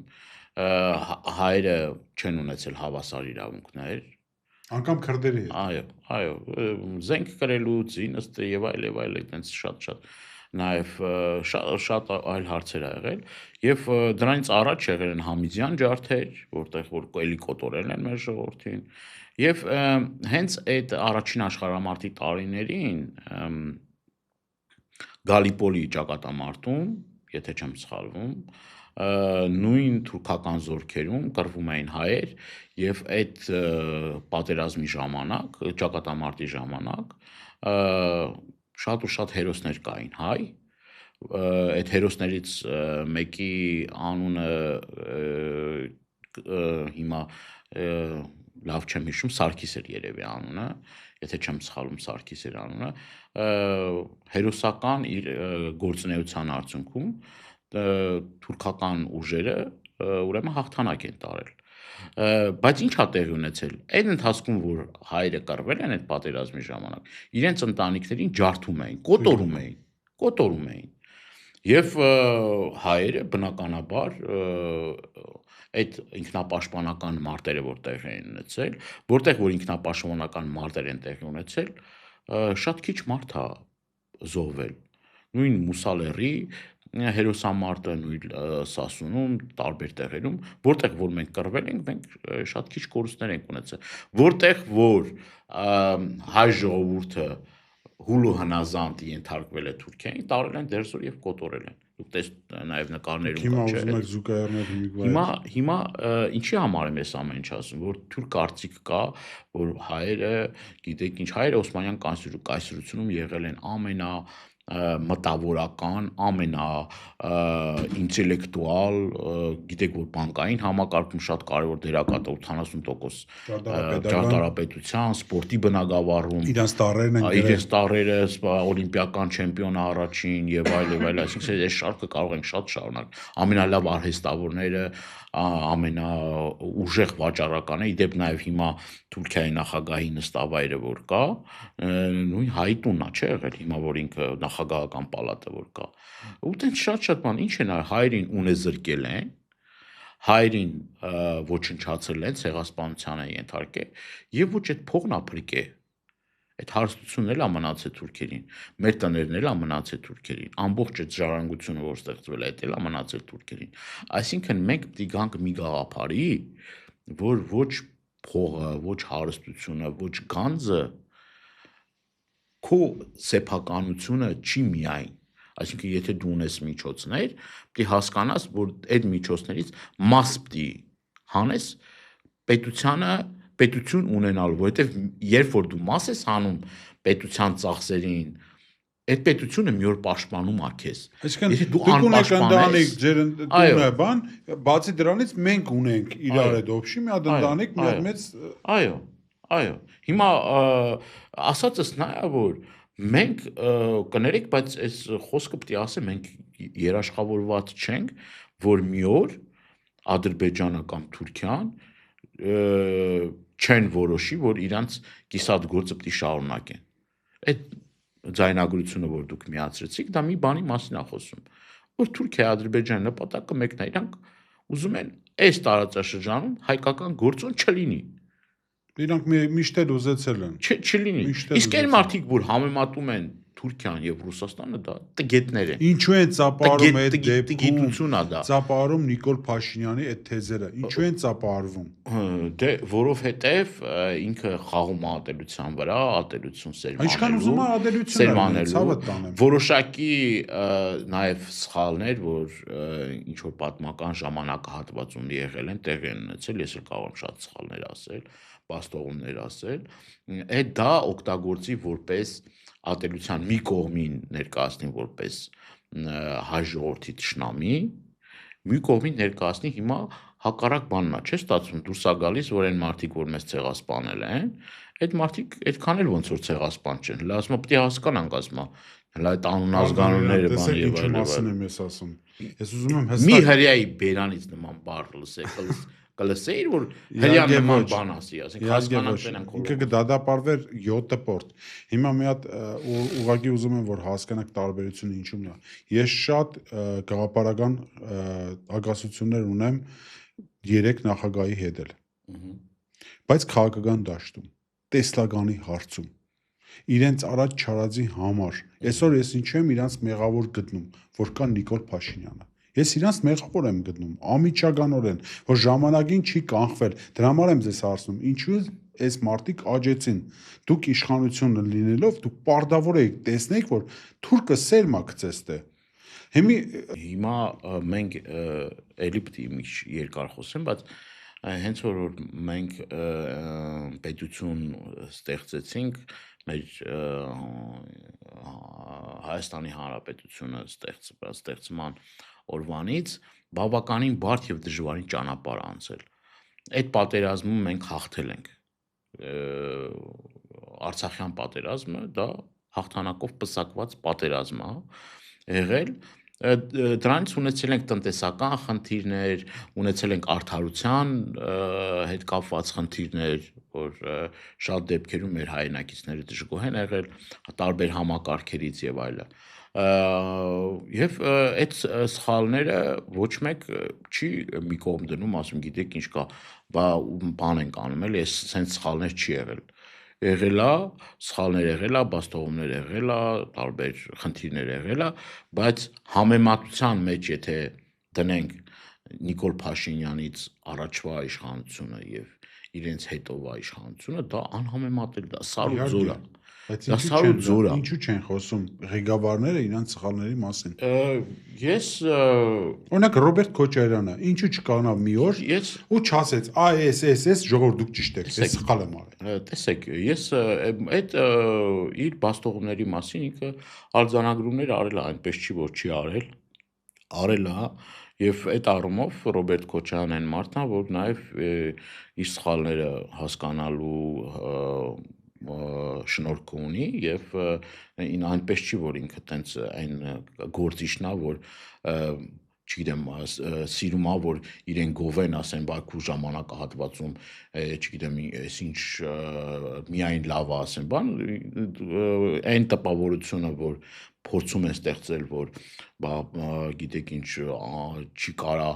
հայերը չեն ունեցել հավասար իրավունքներ, անգամ քրդերի հետ։ Այո, զենք կրելու, զինստը եւ այլ, այտենց շատ նաև շատ այլ հարցեր ա եղել եւ դրանից առաջ եղել են Համիզյան ջարդեր, որտեղ որ էլի կոտորել են մեր ժողովրդին եւ հենց այդ առաջին աշխարհամարտի տարիներին Գալիպոլի ճակատամարտում, եթե չեմ սխալվում, նույն թուրքական զորքերում կռվում էին հայեր եւ այդ պատերազմի ժամանակ, ճակատամարտի ժամանակ շատ հերոսներ կային հայ, այդ հերոսներից մեկի անունը հիմա լավ չեմ հիշում, Սարգիս էր երևի անունը, եթե չեմ սխալվում Սարգիս էր անունը, հերոսական իր գործունեության արդյունքում թուրքական ուժերը ուրեմն հաղթանակ են տարել։ Բայց ինչ է տեղի ունեցել։ Այդ ընթացքում, որ հայերը կռվել են այդ պատերազմի ժամանակ, իրենց ընտանիքներին ջարդում էին, կոտորում էին։ Եվ հայերը բնականաբար այդ ինքնապաշտպանական մարտերը որ տեղի են ունեցել, որտեղ որ ինքնապաշտպանական մարտեր են տեղի ունեցել, շատ քիչ մարդ է զոհվել։ Նույն Մուսալերի հերոսամարտը, նույն Սասունում, տարբեր տեղերում, որտեղ որ մենք կռվել ենք, մենք շատ քիչ կորուստներ ենք ունեցել, որտեղ որ հայ ժողովուրդը հուլու հնազանդ ենթարկվել է Թուրքիային, տարել են դերձոր եւ կոտորել են։ Դուք նաև նկարներում Հիմա ուզում եք զուգահեռներ Հիմա ինչի համար եմ ես ամեն ինչ ասում, որ թուրք կարծիք կա, որ հայերը, գիտեք ինչ, հայերը Օսմանյան կայսրությունում եղել են ամենամտավորական, ամենաինտելեկտուալ, գիտեք որ բանկային համակարգում շատ կարևոր դեր կա 80% ճարտարապետության, սպորտի բնագավառում, իրենց տարրերը օլիմպիական չեմպիոնը առաջին եւ այլ, այսինքն այս շարքը կարող ենք շատ շարունակ, ամենալավ արհեստավորները, ամենաուժեղ վաճառականը, իդեպ նաև հիմա Թուրքիայի նախագահի նստավայրը որ կա, նույն հայի տունն է, չէ՞ եղել հիմա որ ինքը նախագահական պալատը որ կա։ Ու տենց շատ բան, ինչ են հայրին ունեզրկել են, հայրին ոչնչացրել են, ցեղասպանության են ենթարկել, եւ ոչ այդ փողն ապրիկ է։ Այդ հարստությունն էլ մնացել թուրքերին, մեր տներն էլ մնացել թուրքերին, ամբողջ այդ ժառանգությունը որ ստեղծվել է, դա էլ մնացել թուրքերին։ Այսինքն մենք պիտի գանք մի գաղափարի, որ ոչ փողը, ոչ հարստությունը, ոչ գանձը քո սեփականությունը չի միայն։ Այսինքն եթե դու ունես միջոցներ, պիտի հասկանաս, որ այդ միջոցներից մաս պիտի հանես պետություն ունենալու, որովհետև երբ որ դու մաս ես հանում պետության ծախսերին, այդ պետությունը մի օր պաշտպանում է քեզ։ Այսինքն դուք ունեք ընտանիք, ձեր տունը բան, բացի դրանից մենք ունենք իրար հետ օբշի մի հատ ընտանիք, մի հատ մեծ Այո։ Հիմա ասածս նա է, որ մենք կներեք, բայց այս խոսքը պիտի ասեմ, մենք երաշխավորված չենք, որ մի օր Ադրբեջանը կամ Թուրքիան չեն որոշի, որ իրանց կիսատ գործը պիտի շարունակեն։ Այդ ձայնագրությունը, որ դուք միացրեցիք, դա մի բանի մասին է խոսում, որ Թուրքիա, Ադրբեջան նպատակը մեկն է, իրանք ուզում են այս տարածաշրջանում հայկական գործոն չլինի։ Իրանք միշտ էլ ուզեցել են։ Չլինի։ Իսկ այն մարդիկ, որ համեմատում են Թուրքիան եւ Ռուսաստանը, դա տգետներ են։ Ինչու են ծապարում այդ դեպքում, ծապարում Նիկոլ Փաշինյանի այդ թեզերը։ Ինչու են ծապարվում։ Դե որովհետեւ ինքը խաղում է ատելության վրա, ատելություն սերմանելու։ Ինչքան ուզում է ատելություն որոշակի նաեւ սխալներ, որ ինչ որ պատմական ժամանակահատվածում եղել են, տեղի են ունեցել, ես էլ կարող եմ շատ սխալներ ասել, բաստողումներ ասել, այդ դա օգտագործի որպես ատելության մի կողմին ներկայացնի որպես հայ ժողովրդի ճշնամի, մի կողմին ներկայացնի հիմա հակառակ բանն է, չէ՞ ստացվում դուրս է գալիս, որ այն մարդիկ, որ մեզ ցեղասպանել են, այդ մարդիկ այդքան էլ ոնց որ ցեղասպան չեն։ Հələ ասում պետք է հասկանանք, ասում հələ այդ անուն ազգանունները բան եւ այլն։ Մասն եմ ես ասում։ Ես ուզում եմ Մի հստակ հրյայի բերանից նման բառ կլսեիր, որ հրյա նման բան ասի, ասենք հասկանանք նրանք ինքը կդադապարվեր 7 պորտ։ Հիմա մի հատ ուղղակի ուզում եմ որ հասկանաք տարբերությունը ինչումն է։ Ես շատ գաղափարական ագասություններ ունեմ 3 նախագահի հետ էլ։ Բայց քաղաքական դաշտում, տեսլականի հարցում իրենց առաջ չարածի համար այսօր ես ինչու եմ իրանց մեղավոր գտնում, որ կա Նիկոլ Փաշինյանը։ Ես իրանց մեղավոր եմ գտնում, ամիջականորեն, որ ժամանակին չի կանխվել։ Դրա համար եմ ձեզ հարցնում, ինչու այս մարտիկ աճեցին։ Դուք իշխանությունը լինելով, դուք պարտավոր եք տեսնեք, որ թուրքը սերմա գցես դե։ Հիմա մենք էլի պետք է մի երկար խոսեմ, բայց հենց որ մենք պետություն ստեղծեցինք, մեր Հայաստանի Հանրապետությունը ստեղծման օրվանից բավականին բարդ եւ դժվարին ճանապարհ անցել։ Այդ պատերազմում մենք հաղթել ենք։ Արցախյան պատերազմը դա հաղթանակով պսակված պատերազմ է եղել։ Դրանից ունեցել ենք տնտեսական խնդիրներ, ունեցել ենք արդարության հետ կապված խնդիրներ, որ շատ դեպքերում մեր հայրենակիցները դժգոհ են եղել տարբեր համակարգերից եւ այլն։ Եվ այդ սխալները ոչ մեկ չի մի կողմ դնում, ասում գիտեք ինչ կա, բան ենք անում, էլի այս sense սխալներ չի եղել։ Եղել է, սխալներ եղել է, բաստողումներ եղել է, տարբեր խնդիրներ եղել է, բայց համեմատության մեջ եթե դնենք Նիկոլ Փաշինյանից առաջվա իշխանությունը եւ իրենց հետովա իշխանությունը, դա անհամեմատելի, դա սար ու ձոր է։ Բայց ինչու չեն խոսում ղեկավարները իրանց սխալների մասին։ Ես օրինակ Ռոբերտ Քոչարյանը ինչու չկանավ մի օր ու չասեց այս ժողովուրդ դուք ճիշտ եք, ես սխալ եմ արել։ Տեսեք, ես այդ իր բաստողումների մասին ինքը արձանագրումներ արել է, այնպես չի որ չի արել, արել է եւ այդ առումով Ռոբերտ Քոչարյանն այն մարդն է, որ նաեւ իր սխալները հասկանալու շնորհք ունի եւ այնպես չի որ ինքը տենց այն գործիչն է որ չգիտեմ սիրում է որ իրեն գովեն ասեն Բաքու ժամանակահատվածում չգիտեմ այսինչ միայն լավ ասեն բան այն տպավորությունը որ փորձում են ստեղծել որ գիտեք ինչ չի կարա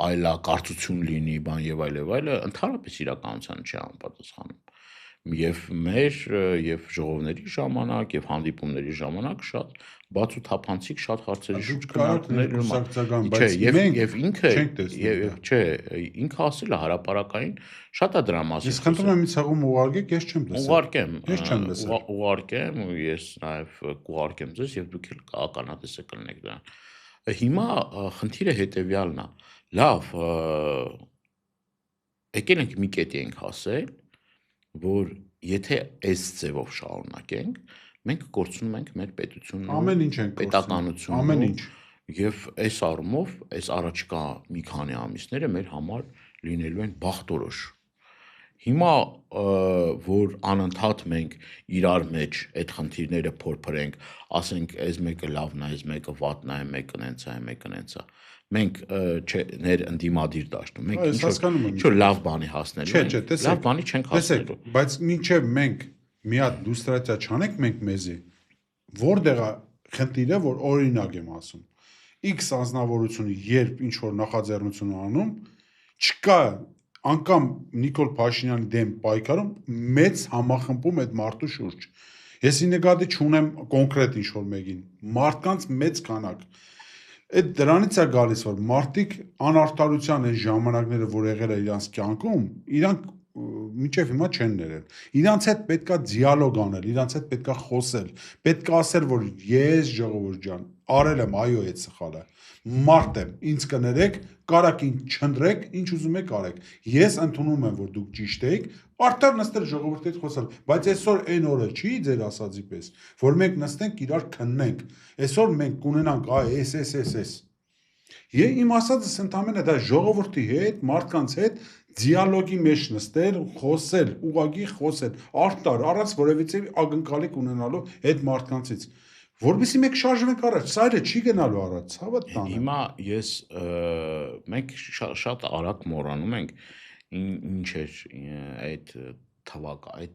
այլ կարծություն լինի բան եւ այլ ընդհանրապես իրականությանը չի համապատասխանում եւ մեր եւ ժողովների ժամանակ եւ հանդիպումների ժամանակ շատ բաց ու թափանցիկ շատ հարցերի շուրջ քննարկումներ եւ ինքը չէ ինքը ասել է հարաբերակային շատ է դրա մասին Ես խնդրում եմ ինձ հաղում ուղարկեք ես չեմ լսել ես չեմ լսել ուղարկեմ ու ես նաեւ կուղարկեմ ձեզ եւ դուք էլ ականատես կլինեք դրան հիմա խնդիրը հետեւյալն է լավ եկել ենք մի կետի ենք հասել որ եթե այս ձևով շարունակենք, մենք կորցնում ենք մեր պետությունն ու պետականությունն ամեն ինչ եւ այս առումով այս առաջկա մի քանի ամիսները մեր համար լինելու են բախտորոշ։ Հիմա որ անընդհատ մենք իրար մեջ այդ խնդիրները փորփրենք, ասենք այս մեկը լավն է, այս մեկը վատն է, մեկը նենց է, մեկը նենց է։ Մենք ներ ընդդիմադիր դաշտում, մենք ինչ-որ լավ բանի հասնելու ենք, լավ բանի չենք հասնելու։ Բայց մինչև մենք մի հատ լուստրացիա չանենք մենք մեզի, որտեղ է խնդիրը, որ օրինակ եմ ասում, X անձնավորությունը երբ ինչ-որ նախաձեռնություն անում, չկա անգամ Նիկոլ Փաշինյանի դեմ պայքարում մեծ համախմբում այդ մարդու շուրջ։ Ես նկատի չունեմ կոնկրետ ինչ-որ մեկին, մարդկանց մեծ քանակ Այդ դրանից է գալիս որ մարդիկ անարդարության այն ժամանակները որ եղել է իրանց կյանքում իրանք մինչև հիմա չեն ներել իրանց հետ պետքա դիալոգ անել իրանց հետ պետքա խոսել պետքա ասել որ ես ժողովուրդ ջան արել եմ, այո, այդ սխալ է։ Մարդ եմ, ինձ կներեք, կարաք ինձ չնդրեք, ինչ ուզում եք արեք։ Ես ընդունում եմ, որ դուք ճիշտ եք, արդար նստել ժողովրդի հետ խոսալ, բայց այսօր այն օրը չի ձեր ասածի պես, որ մենք նստենք իրար քննենք։ Այսօր մենք կունենանք այս։ Իմ ասածս ընդամենը դա ժողովրդի հետ, մարդկանց հետ դիալոգի մեջ նստել, խոսել, ուղղակի խոսել, արդար, առանց որևիցե ակնկալիք ունենալով այդ մարդկանցից, որովհետեւ մենք շարժվենք առաջ, սա էլ չի գնալու առաջ, ցավը տանը։ Հիմա ես մենք շատ արագ մոռանում ենք ինչ էր այդ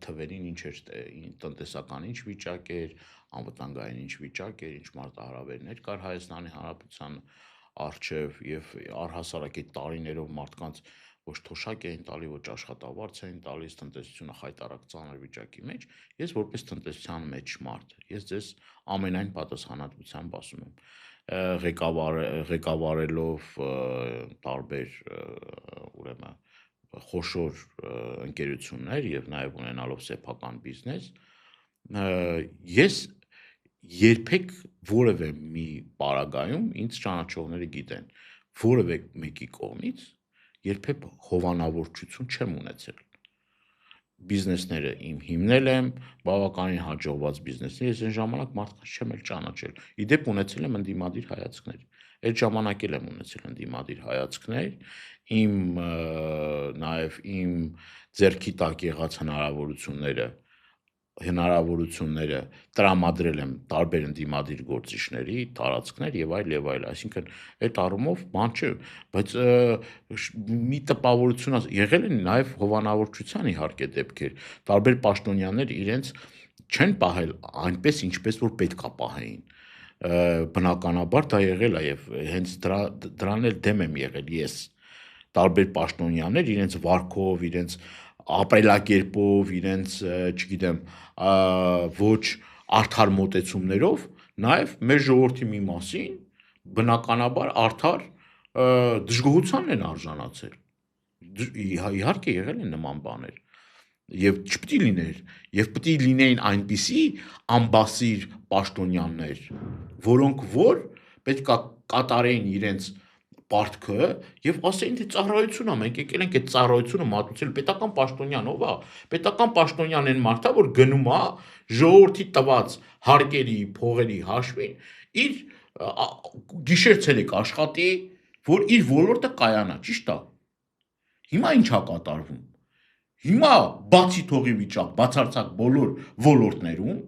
թվերին ինչ էր տնտեսական ինչ վիճակ էր, անվտանգային ինչ վիճակ էր, ինչ մարտահրավերներ կար Հայաստանի Հանրապետության առջև եւ առհասարակ այդ տարիներով մարդկանց ոչ թոշակ էին տալի, ոչ աշխատավարձ էին տալիս, տնտեսությունը խայտարակ ծանր վիճակի մեջ, ես որպես տնտեսության մեջ մարդ, ես ձեզ ամենայն պատասխանատվությամբ ասում եմ, ղեկավարելով տարբեր ուրեմն խոշոր ընկերություններ եւ նաեւ ունենալով սեփական բիզնես, ես երբեք որևէ մի պարագայում ինձ ճանաչողները գիտեն, որևէ մեկի կողմից երբեք հովանավորչություն չեմ ունեցել։ Բիզնեսները իմ հիմնել եմ, բավականին հաջողված բիզնեսներ, ես այն ժամանակ մարդկանց չեմ էլ ճանաչել։ Իդեպ ունեցել եմ ընդդիմադիր հայացքներ։ Այդ ժամանակ էլ եմ ունեցել ընդդիմադիր հայացքներ, նաև իմ ձեռքի տակ եղած հնարավորությունները տրամադրել եմ տարբեր ընդդիմադիր գործիչների, տարածքներ եւ այլ, այսինքն այդ առումով բան չէ, բայց մի տպավորություն եղել են նաեւ հովանավորչության իհարկե դեպքեր, տարբեր պաշտոնյաներ իրենց չեն պահել այնպես ինչպես որ պետք է պահեին, բնականաբար դա եղել է եւ հենց դրան էլ դեմ եմ եղել ես, տարբեր պաշտոնյաներ իրենց վարքով, իրենց ապրելակերպով, իրենց, չգիտեմ, ոչ արդար մոտեցումներով, նաև մեր ժողովրդի մի մասին բնականաբար արդար դժգոհությանն են արժանացել։ Իհարկե եղել են նման բաներ։ Եվ չպետք է լիներ, եւ պետք է լինեին այնպիսի ամբասիր պաշտոնյաներ, որոնք որ պետք է կատարեին իրենց պարտքը եւ ասեին թե ծառայությունա մենք եկել ենք այդ ծառայությունը մատուցել պետական պաշտոնյան ով է պետական պաշտոնյան այն մարդա որ գնում է ժողովրդի տված հարկերի փողերի հաշվին իր գիշեր-ցերեկ աշխատի որ իր ոլորտը կայանա ճիշտ է հիմա ինչ է կատարվում հիմա բացի թողի վիճակ բացարձակ բոլոր ոլորտներում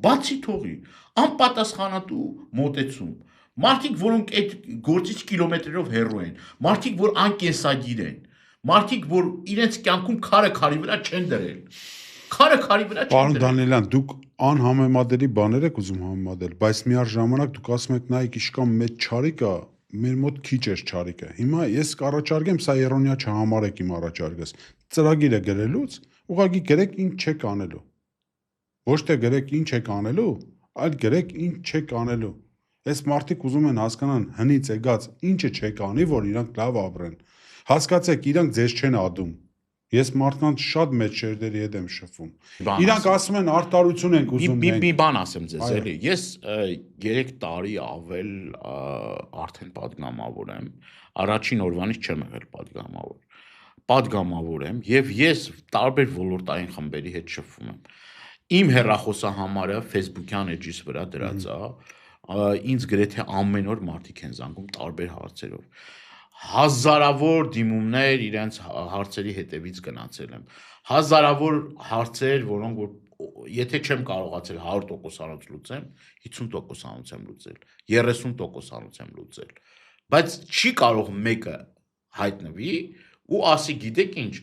բացի թողի անպատասխանատու մոտեցում Մարդիկ, որոնք այդ գործից կիլոմետրերով հեռու են, մարդիկ, որ անկենսագիր են, մարդիկ, որ իրենց կյանքում քարը քարի վրա չեն դրել, քարը քարի վրա չեն դրել։ Պարոն Դանիելյան, դուք անհամեմատելի բաներ եք ուզում համեմատել, բայց միաժամանակ դուք ասում եք նայեք իշքան մեծ չարիք է, մեր մոտ քիչ է չարիքը։ Հիմա ես կառաջարկեմ, սա երոնյա չհամարեք իմ առաջարկս։ Ծրագիրը գրելուց, ուղղակի գրեք ինչ չեք անելու։ Ոչ թե գրեք ինչ եք անելու, այլ գրեք ինչ չեք անելու։ Այս մարդիկ ուզում են հասկանան հնից եկած ինչը չեք անի, որ իրանք լավ ապրեն։ Հասկացեք, իրանք ձեզ չեն ադում։ Ես մարդկանց շատ մեծ շերտերի հետ եմ շփվում։ Իրանք ասում են արտարություն ենք ուզում մենք։ Մի բան ասեմ ձեզ, էլի։ Ես 3 տարի ավել արդեն падգամավոր եմ։ Առաջին օրվանից չեմ եղել падգամավոր։ Падգամավոր եմ եւ ես տարբեր ոլորտային խմբերի հետ շփվում եմ։ Իմ հեռախոսահամարը Facebook-յան էջիս վրա դրած է։ Ինձ գրեթե ամեն օր մարդիկ են զանգում տարբեր հարցերով։ Հազարավոր դիմումներ իրենց հարցերի հետևից գնացել եմ։ Հազարավոր հարցեր, որոնք որ եթե չեմ կարողացել 100%-անոց լուծեմ, 50%-անոց եմ լուծել, 30%-անոց եմ լուծել։ Բայց չի կարող մեկը հայտնվի ու ասի, գիտեք ինչ,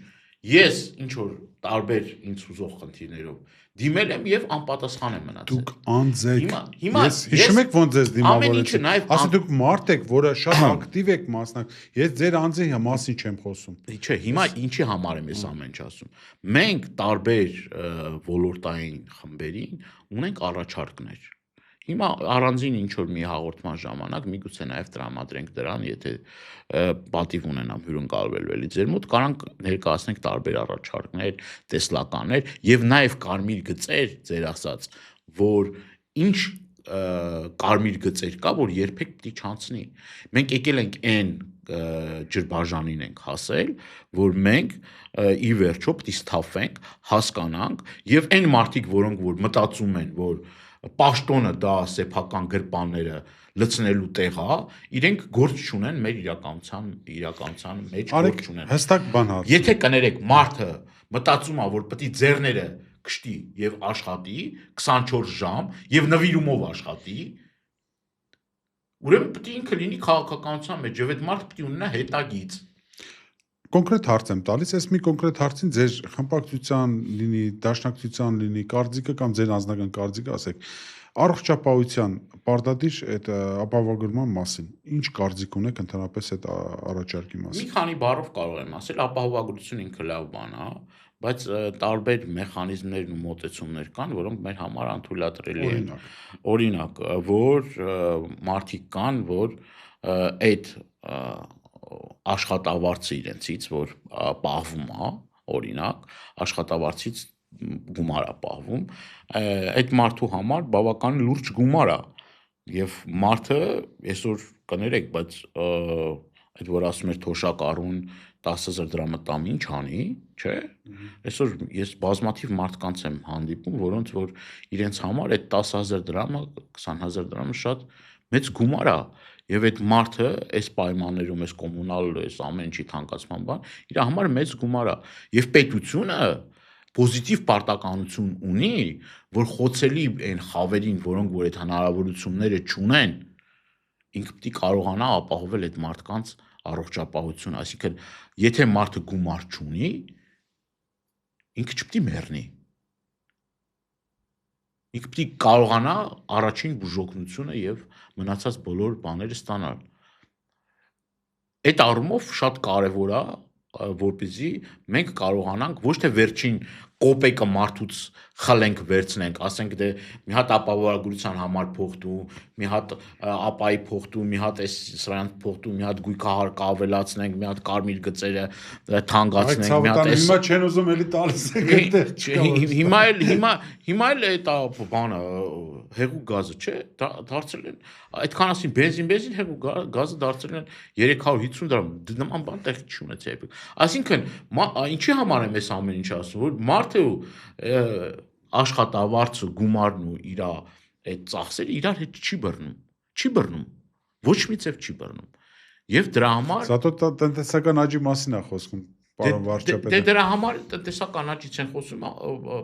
ես ինչ որ տարբեր ինձ ուզող խնդիրներով դիմել եմ եւ անպատասխան եմ մնացել։ Դուք անձեք։ Ես հիշում եք ոնց ձեզ դիմավորեցի։ Ասա դուք մարդ եք, որը շատ ակտիվ եք մասնակ։ Ես ձեր անձի մասին չեմ խոսում։ Չէ, հիմա ինչի համար եմ ես ամեն ինչ ասում։ Մենք տարբեր ոլորտային խմբերին ունենք առաջարկներ։ Հիմա առանձին ինչ որ մի հաղորդման ժամանակ միգուցե նաև տրամադրենք դրան, եթե պատիվ ունենամ հյուրընկալվելի ձեր մոտ, կարանք ներկայացնենք տարբեր առաջարկներ, տեսլականներ եւ նաև կարմիր գծեր, ձեր ասած, որ ինչ կարմիր գծեր կա, որ երբեք պիտի չանցնի։ Մենք եկել ենք այն ջրբաժանին ենք հասել, որ մենք ի վերջո պիտի սթափվենք, հասկանանք եւ այն մարդիկ, որոնք որ մտածում են, որ պաշտոնը դա սեփական գրպանները լցնելու տեղ է, իրենք գործ չունեն մեր իրականության մեջ գործ չունեն։ Հստակ բան հարց։ Եթե կներեք մարդը մտածում է, որ պետք է ձեռները կշտի եւ աշխատի 24 ժամ եւ նվիրումով աշխատի, ուրեմն պետք է ինքը լինի քաղաքականության մեջ եւ այդ մարդը պետք է ունենա հետագիծ։ Կոնկրետ հարց եմ տալիս, այս մի կոնկրետ հարցին ձեր խմբակցության լինի, դաշնակցության լինի, կարծիքը կամ ձեր անձնական կարծիքը ասեք։ Առողջապահության պարտադիր այդ ապահովագրման մասին ինչ կարծիք ունեք ընդհանրապես այդ առաջարկի Մի մասին։ քանի բառով կարող եմ ասել, ապահովագրություն ինքը լավ բան է, բայց տարբեր մեխանիզմներ ու մոտեցումներ կան, որոնք մեր համար անթույլատրելի են։ Օրինակ, որ մարդիկ կան, որ այդ աշխատավարձը իրենցից, որ պահվում է, օրինակ, աշխատավարձից գումար է պահվում, այդ մարդու համար բավական լուրջ գումար է եւ մարդը այսօր կներեք, բայց այդ որ ասում էր թոշակառուն 10,000 դրամը տամ ինչ անի, չէ՞։ Այսօր ես բազմաթիվ մարդկանց եմ հանդիպում, որոնց որ իրենց համար այդ 10,000 դրամը, 20,000 դրամը շատ մեծ գումար է եւ այդ մարդը այս պայմաններում, այս կոմունալ, այս ամեն ինչի թանկացման բան, իր համար մեծ գումար է եւ պետությունը պոզիտիվ պարտականություն ունի, որ խոցելի այն խավերին, որոնք որ այդ հնարավորությունները չունեն, ինքը պետք է կարողանա ապահովել այդ մարդկանց առողջապահությունը, այսինքն եթե մարդը գումար չունի, ինքը չպետք է մեռնի։ Ինքը պետք է կարողանա առաջին բուժօգնությունը եւ մնացած բոլոր բաները ստանալ։ Այդ առումով շատ կարեւոր է, որպեսզի մենք կարողանանք ոչ թե վերջին կոպեկը մարդուց խլենք վերցնենք, ասենք դե մի հատ ապահովագրության համար փող դու, մի հատ ապայի փող դու, մի հատ այս սրանց փող դու, մի հատ գույքահարկը ավելացնենք, մի հատ կարմիր գծերը թանկացնենք, մի հատ Հիմա չեն ուզում էլի տալիս եք այդտեղ։ Հիմա էլ այդ բանը հեղուկ գազը, չէ, դարձել են այդքանասին բենզին հեղուկ գազը դարձել են 350 դրամ, նման բան տեղ չունեցել։ Այսինքն ինչի համար եմ այս ամեն ինչը ասում, որ մարդը աշխատավարձը, գումարն ու իր այդ ծախսերը իրար հետ չի բռնում, ոչ մի ձև չի բռնում։ Եվ դրա համար Սա տնտեսական աճի մասին է խոսքում, պարոն վարչապետ։ Դե դրա համար տնտեսական աճից են խոսում,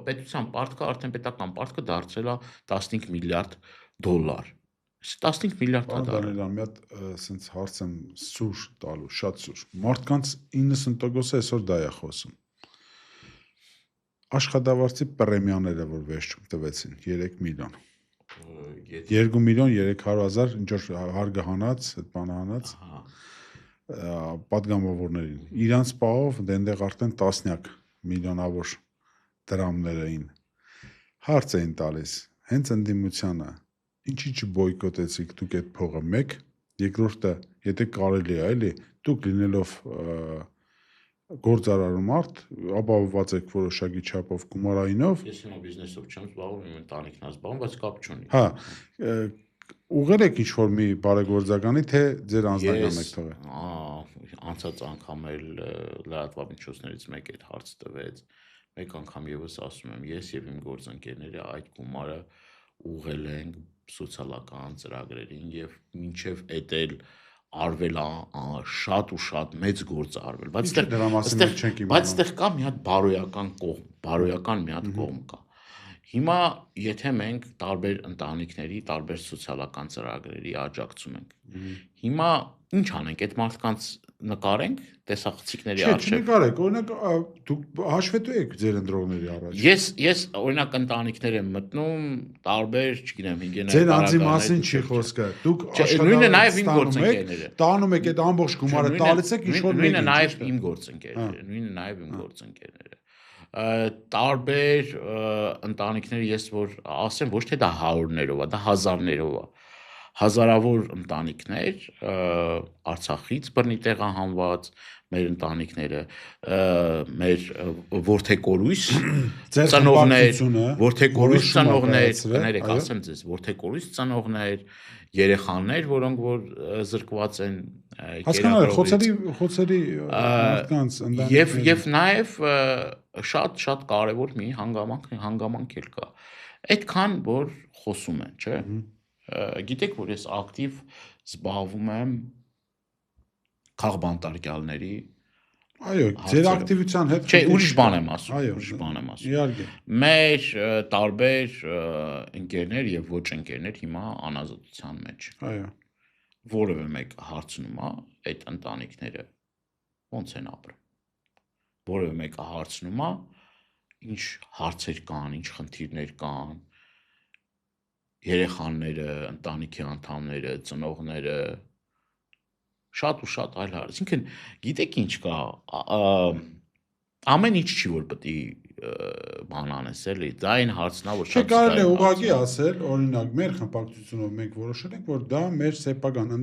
պետության պարտքը արդեն պետական պարտքը դարձել է 15 միլիարդ դոլար։ 15 միլիարդ դոլար։ Դանիելան, մի հատ սենց հարց եմ սուր տալու, շատ սուր։ Մարդկանց 90%-ը այսօր դա է խոսում։ Աշխատավարձի պրեմիաները, որ վերջում տվեցին 3 միլիոն։ 2 միլիոն 300,000 ինչ որ հարգահանած, այդ բանը հանած պատգամավորներին։ Իրանց պահով դենտեղ արդեն տասնյակ միլիոնավոր դրամներ էին։ Հարց էին տալիս, հենց ընդդիմությանը, ինչի չբոյկոտեցիք դուք այդ փողը մեկ, երկրորդը, եթե կարելի է, էլի, դուք լինելով գործարարու մարդ, ապահովված եք որոշակի չափով գումարայինով։ Ես հիմա բիզնեսով չեմ զբաղվում, իմ ընտանիքն է զբաղվում, բայց կապ չունի։ Հա, ուղղել եք ինչ-որ մի բարեգործականի, թե ձեր անձնական եք թողել։ Անցած անգամ էլ լրատվամիջոցներից մեկ այդ հարց տվեց, մեկ անգամ եւս ասում եմ, ես եւ իմ գործընկերները այդ գումարը ուղղել ենք սոցիալական ծրագրերին եւ մինչեւ այդ էլ արվել շատ ու շատ մեծ գործ արվել, բայց այստեղ կա մի հատ բարոյական մի հատ կողմ կա։ Հիմա եթե մենք տարբեր ընտանիքների, տարբեր սոցիալական ծրագրերի աջակցում ենք, հիմա ինչ անենք, այդ մարդկանց նկարենք տեսախցիկների արժեք։ Չէ, չնկարեք, օրինակ դուք հաշվետու եք ձեր ընտրողների առաջ։ Ես օրինակ ընտանիքներ եմ մտնում, տարբեր, չգիտեմ, հիգիենայի ձեր անձի մասին չի խոսքը։ Դուք նույնը նաև իմ գործընկերները։ Տանում եք այդ ամբողջ գումարը, տալիս եք ինչ-որ մեկին։ Նույնը նաև իմ գործընկերները, նույնը նաև իմ գործընկերները։ Տարբեր ընտանիքները ես որ ասեմ, ոչ թե դա հարյուրներով է, դա հազարներով է։ հազարավոր ընտանիքներ Արցախից բռնի տեղահանված, մեր ընտանիքները, մեր որդեկորույս ծնողներ, կներեք, ասեմ ձեզ, որդեկորույս ծնողներ, երեխաներ, որոնք որ զրկված են խոցերի մարդկանց եւ նաեւ շատ կարեւոր մի հանգամանք էլ կա։ Այդքան որ խոսում են, չէ՞։ Գիտեք, որ ես ակտիվ զբաղվում եմ քաղբանտարկյալների Այո, ձեր ակտիվության հետ Չէ, ուրիշ բան եմ ասում, Իհարկե։ Մեր տարբեր ընկերներ եւ ոչ ընկերներ հիմա անազատության մեջ։ Այո։ Որևէ մեկ հարցնում է, այդ ընտանիքները ոնց են ապրում։ Որևէ մեկը հարցնում է, ինչ հարցեր կան, ինչ խնդիրներ կան, երեխաները, ընտանիքի անդամները, ծնողները, շատ ու շատ այլ հարց։ Ինքն գիտեք ինչ կա, ամեն ինչ չի որ պետք է բան անես, էլի, դա այն հարցն է, որ շատ կարելի է ուղղակի ասել, օրինակ, մեր խմբակցությունով մենք որոշել ենք, որ դա մեր սեփական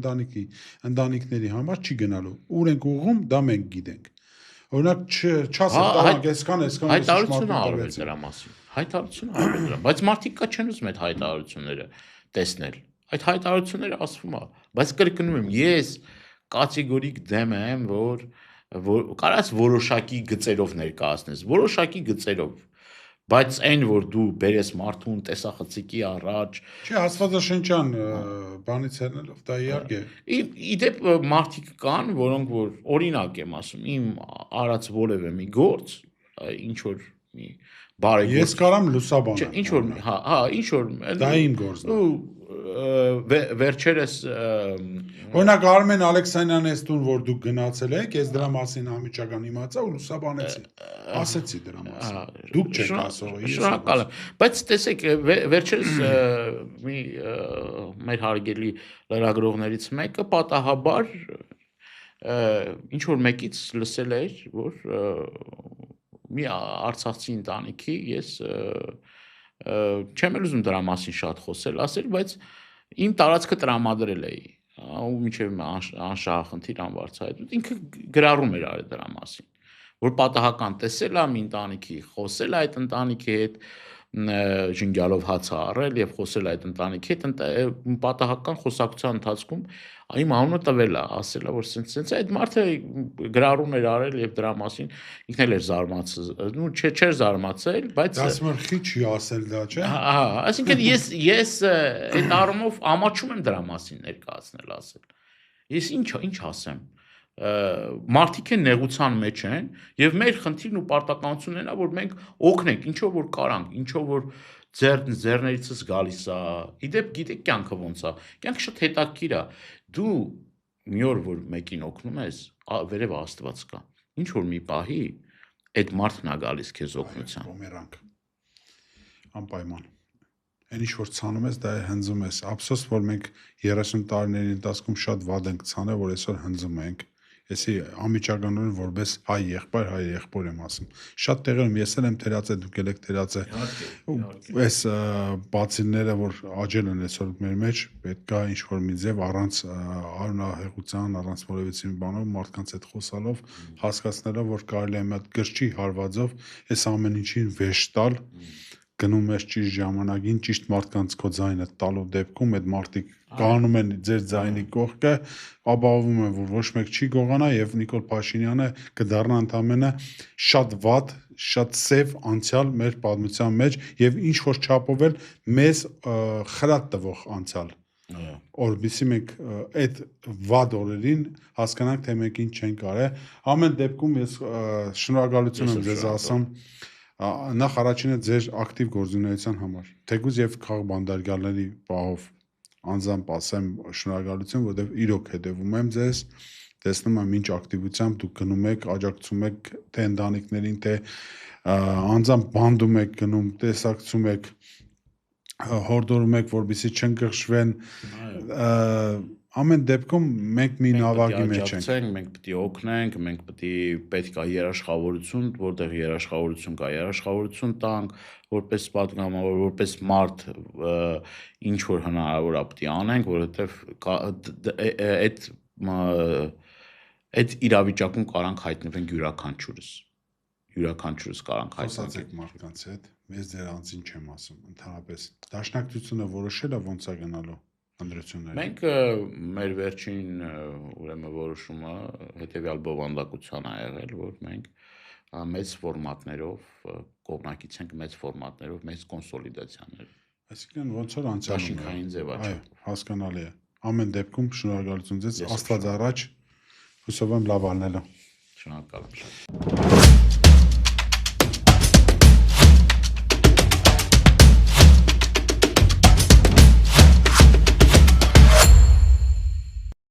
ընտանիքների համար չի գնալու։ Ուր ենք ուղղում, դա մենք գիտենք։ Օրինակ չասել տարանք այսքան հայտարարություն արվել դրա մասին։ Հայտարարություն արվել դրա, բայց մարդիկ կա չեն ուզում այդ հայտարարությունները տեսնել։ Այդ հայտարարությունները ասվում է, բայց կրկնում եմ, ես կատեգորիկ դեմ եմ, որ կարաս որոշակի գծերով ներկայացնես, որոշակի գծերով, բայց այն որ դու բերես մարդուն տեսախցիկի առաջ, չէ, աստվածաշնչյան բանից ելնելով, դա իհարկե։ Իդեպ մարդիկ կան, որոնք որ օրինակ եմ ասում, իմ արած որևէ մի գործ, ինչ որ մի բարեգործ։ Ես կարամ լուսաբան։ Չէ, ինչ որ, ինչ որ դա իմ գործն է։ Վերջերս Օրինակ Արմեն Ալեքսանյանի տուն որ դուք գնացել եք, ես դրա մասին անմիջական իմացա ու լուսաբանեցի։ Ասեցի դրա մասին։ Դուք չեք ասող, շնորհակալ եմ։ Բայց տեսեք, վերջերս մի մեր հարգելի լրագրողներից մեկը պատահաբար ինչ որ մեկից լսել էր, որ մի արցախցի ընտանիքի ես չեմ ուզում դրա մասին շատ խոսել, ասել, բայց իմ տարածքը տրամադրել էի, ու մինչև անշահախնդիր անվարձահայտում, ինքը գրառում էր արել դրա մասին, որ պատահական տեսել է մի ընտանիքի, խոսել այդ ընտանիքի հետ, ժնգյալով հաց առել եւ խոսել այդ ընտանիքի հետ, պատահական խոսակցության ընթացքում իմ անունը տվել է, ասել է, որ սենց այդ մարդը գրառում էր արել եւ դրա մասին ինքն էլ էր զարմացել, ու չէր զարմացել, բայց դասմրխի չի ասել դա, չէ՞։ Այսինքն ես այդ առումով ամաչում եմ դրա մասին ներկայացնել, ասել։ Ես ինչ ասեմ։ Մարդիկ են նեղության մեջ են եւ մեր խնդիրն ու պարտականությունն է, որ մենք օգնենք, ինչով որ կարանք, ինչով որ ձեռներիցս գալիս է։ Իդեպ գիտեք կյանքը ոնց է։ Կյանքը շատ հետաքրքիր է։ Դու մի օր որ մեկին օգնում ես, վերև Աստված կա։ Ինչ որ մի պահի այդ մարդն է գալիս քեզ օգնության։ Բոմերանք։ Անպայման։ Այն ինչ որ ցանում ես, դա է հնձում ես։ Ափսոս որ մենք 30 տարիների ընթացքում շատ վատ ենք ցանել, որ այսօր հնձում ենք։ Եսի ամիջականորեն որպես հայ եղբոր եմ ասում։ Շատ տեղերում ես էլ եմ թերացել, դուք եք թերացել։ Այս բացիլները, որ աճել են այսօր մեր մեջ, պետք է ինչ-որ մի ձև առանց արունահեղության, առանց որևէ բանով մարդկանց հետ խոսալով, հասկացնելով, որ կարելի է մի հատ գրչի հարվածով այս ամեն ինչին վերջ տալ, գնում ես ճիշտ ժամանակին, ճիշտ մարդկանց քո ձայնը տալու դեպքում այդ մարդիկ կանում են ձեր ձայնի կողքը, ապահովում են, որ ոչ մեկ չի գողանա եւ Նիկոլ Փաշինյանը կդառնա ընդամենը շատ վատ, շատ սև անցյալ մեր պատմության մեջ եւ ինչ որ չափով էլ մեզ խրատ տվող անցյալ։ Որովհետեւ մենք այդ վատ օրերին հասկանանք, թե մենք ինչ չենք արել։ Ամեն դեպքում ես շնորհակալություն եմ ձեզ ասում նախ առաջինը ձեր ակտիվ գործունեության համար։ Թեկուզ եւ քաղբանդարգալների պահով անձամբ ասեմ շնորհակալություն, որովհետեւ իրոք հետևում եմ ձեզ, տեսնում եմ ինչ ակտիվությամբ դուք գնում եք, աջակցում եք թե ընտանիքներին, թե անձամբ բանդում եք գնում, տեսակցում եք, հորդորում եք, որպեսզի չընկղշվեն, ամեն դեպքում մենք մի նավակի մեջ ենք։ Մենք պետք է օգնենք, մենք պետք է երաշխավորություն, որտեղ երաշխավորություն կա, երաշխավորություն տանք, որպես պատգամավոր, որպես մարդ ինչ որ հնարավոր է պետք է անենք, որովհետև այդ իրավիճակում կարանք հայտնվենք յուրաքանչյուրս կարանք Խոսացեք հայտնվենք մարդկանց հետ, մեզ ձեր անձին չեմ ասում, ընդհանրապես դաշնակցությունը որոշել է ոնց է գնալու ընտրությունները։ Մենք մեր վերջին ուրեմն որոշումը հետեւյալ բովանդակության ա եղել, որ մենք մեծ ֆորմատներով կողմնակից ենք մեծ ֆորմատներով, մեծ կոնսոլիդացիաներ։ Այսինքն ոնց որ անցյալում Դաշինքային ձևաչափ։ Այո, հասկանալի է։ Ամեն դեպքում շնորհակալություն ձեզ, Աստված առաջ, հուսով եմ լավ անելու։ Շնորհակալ եմ շատ։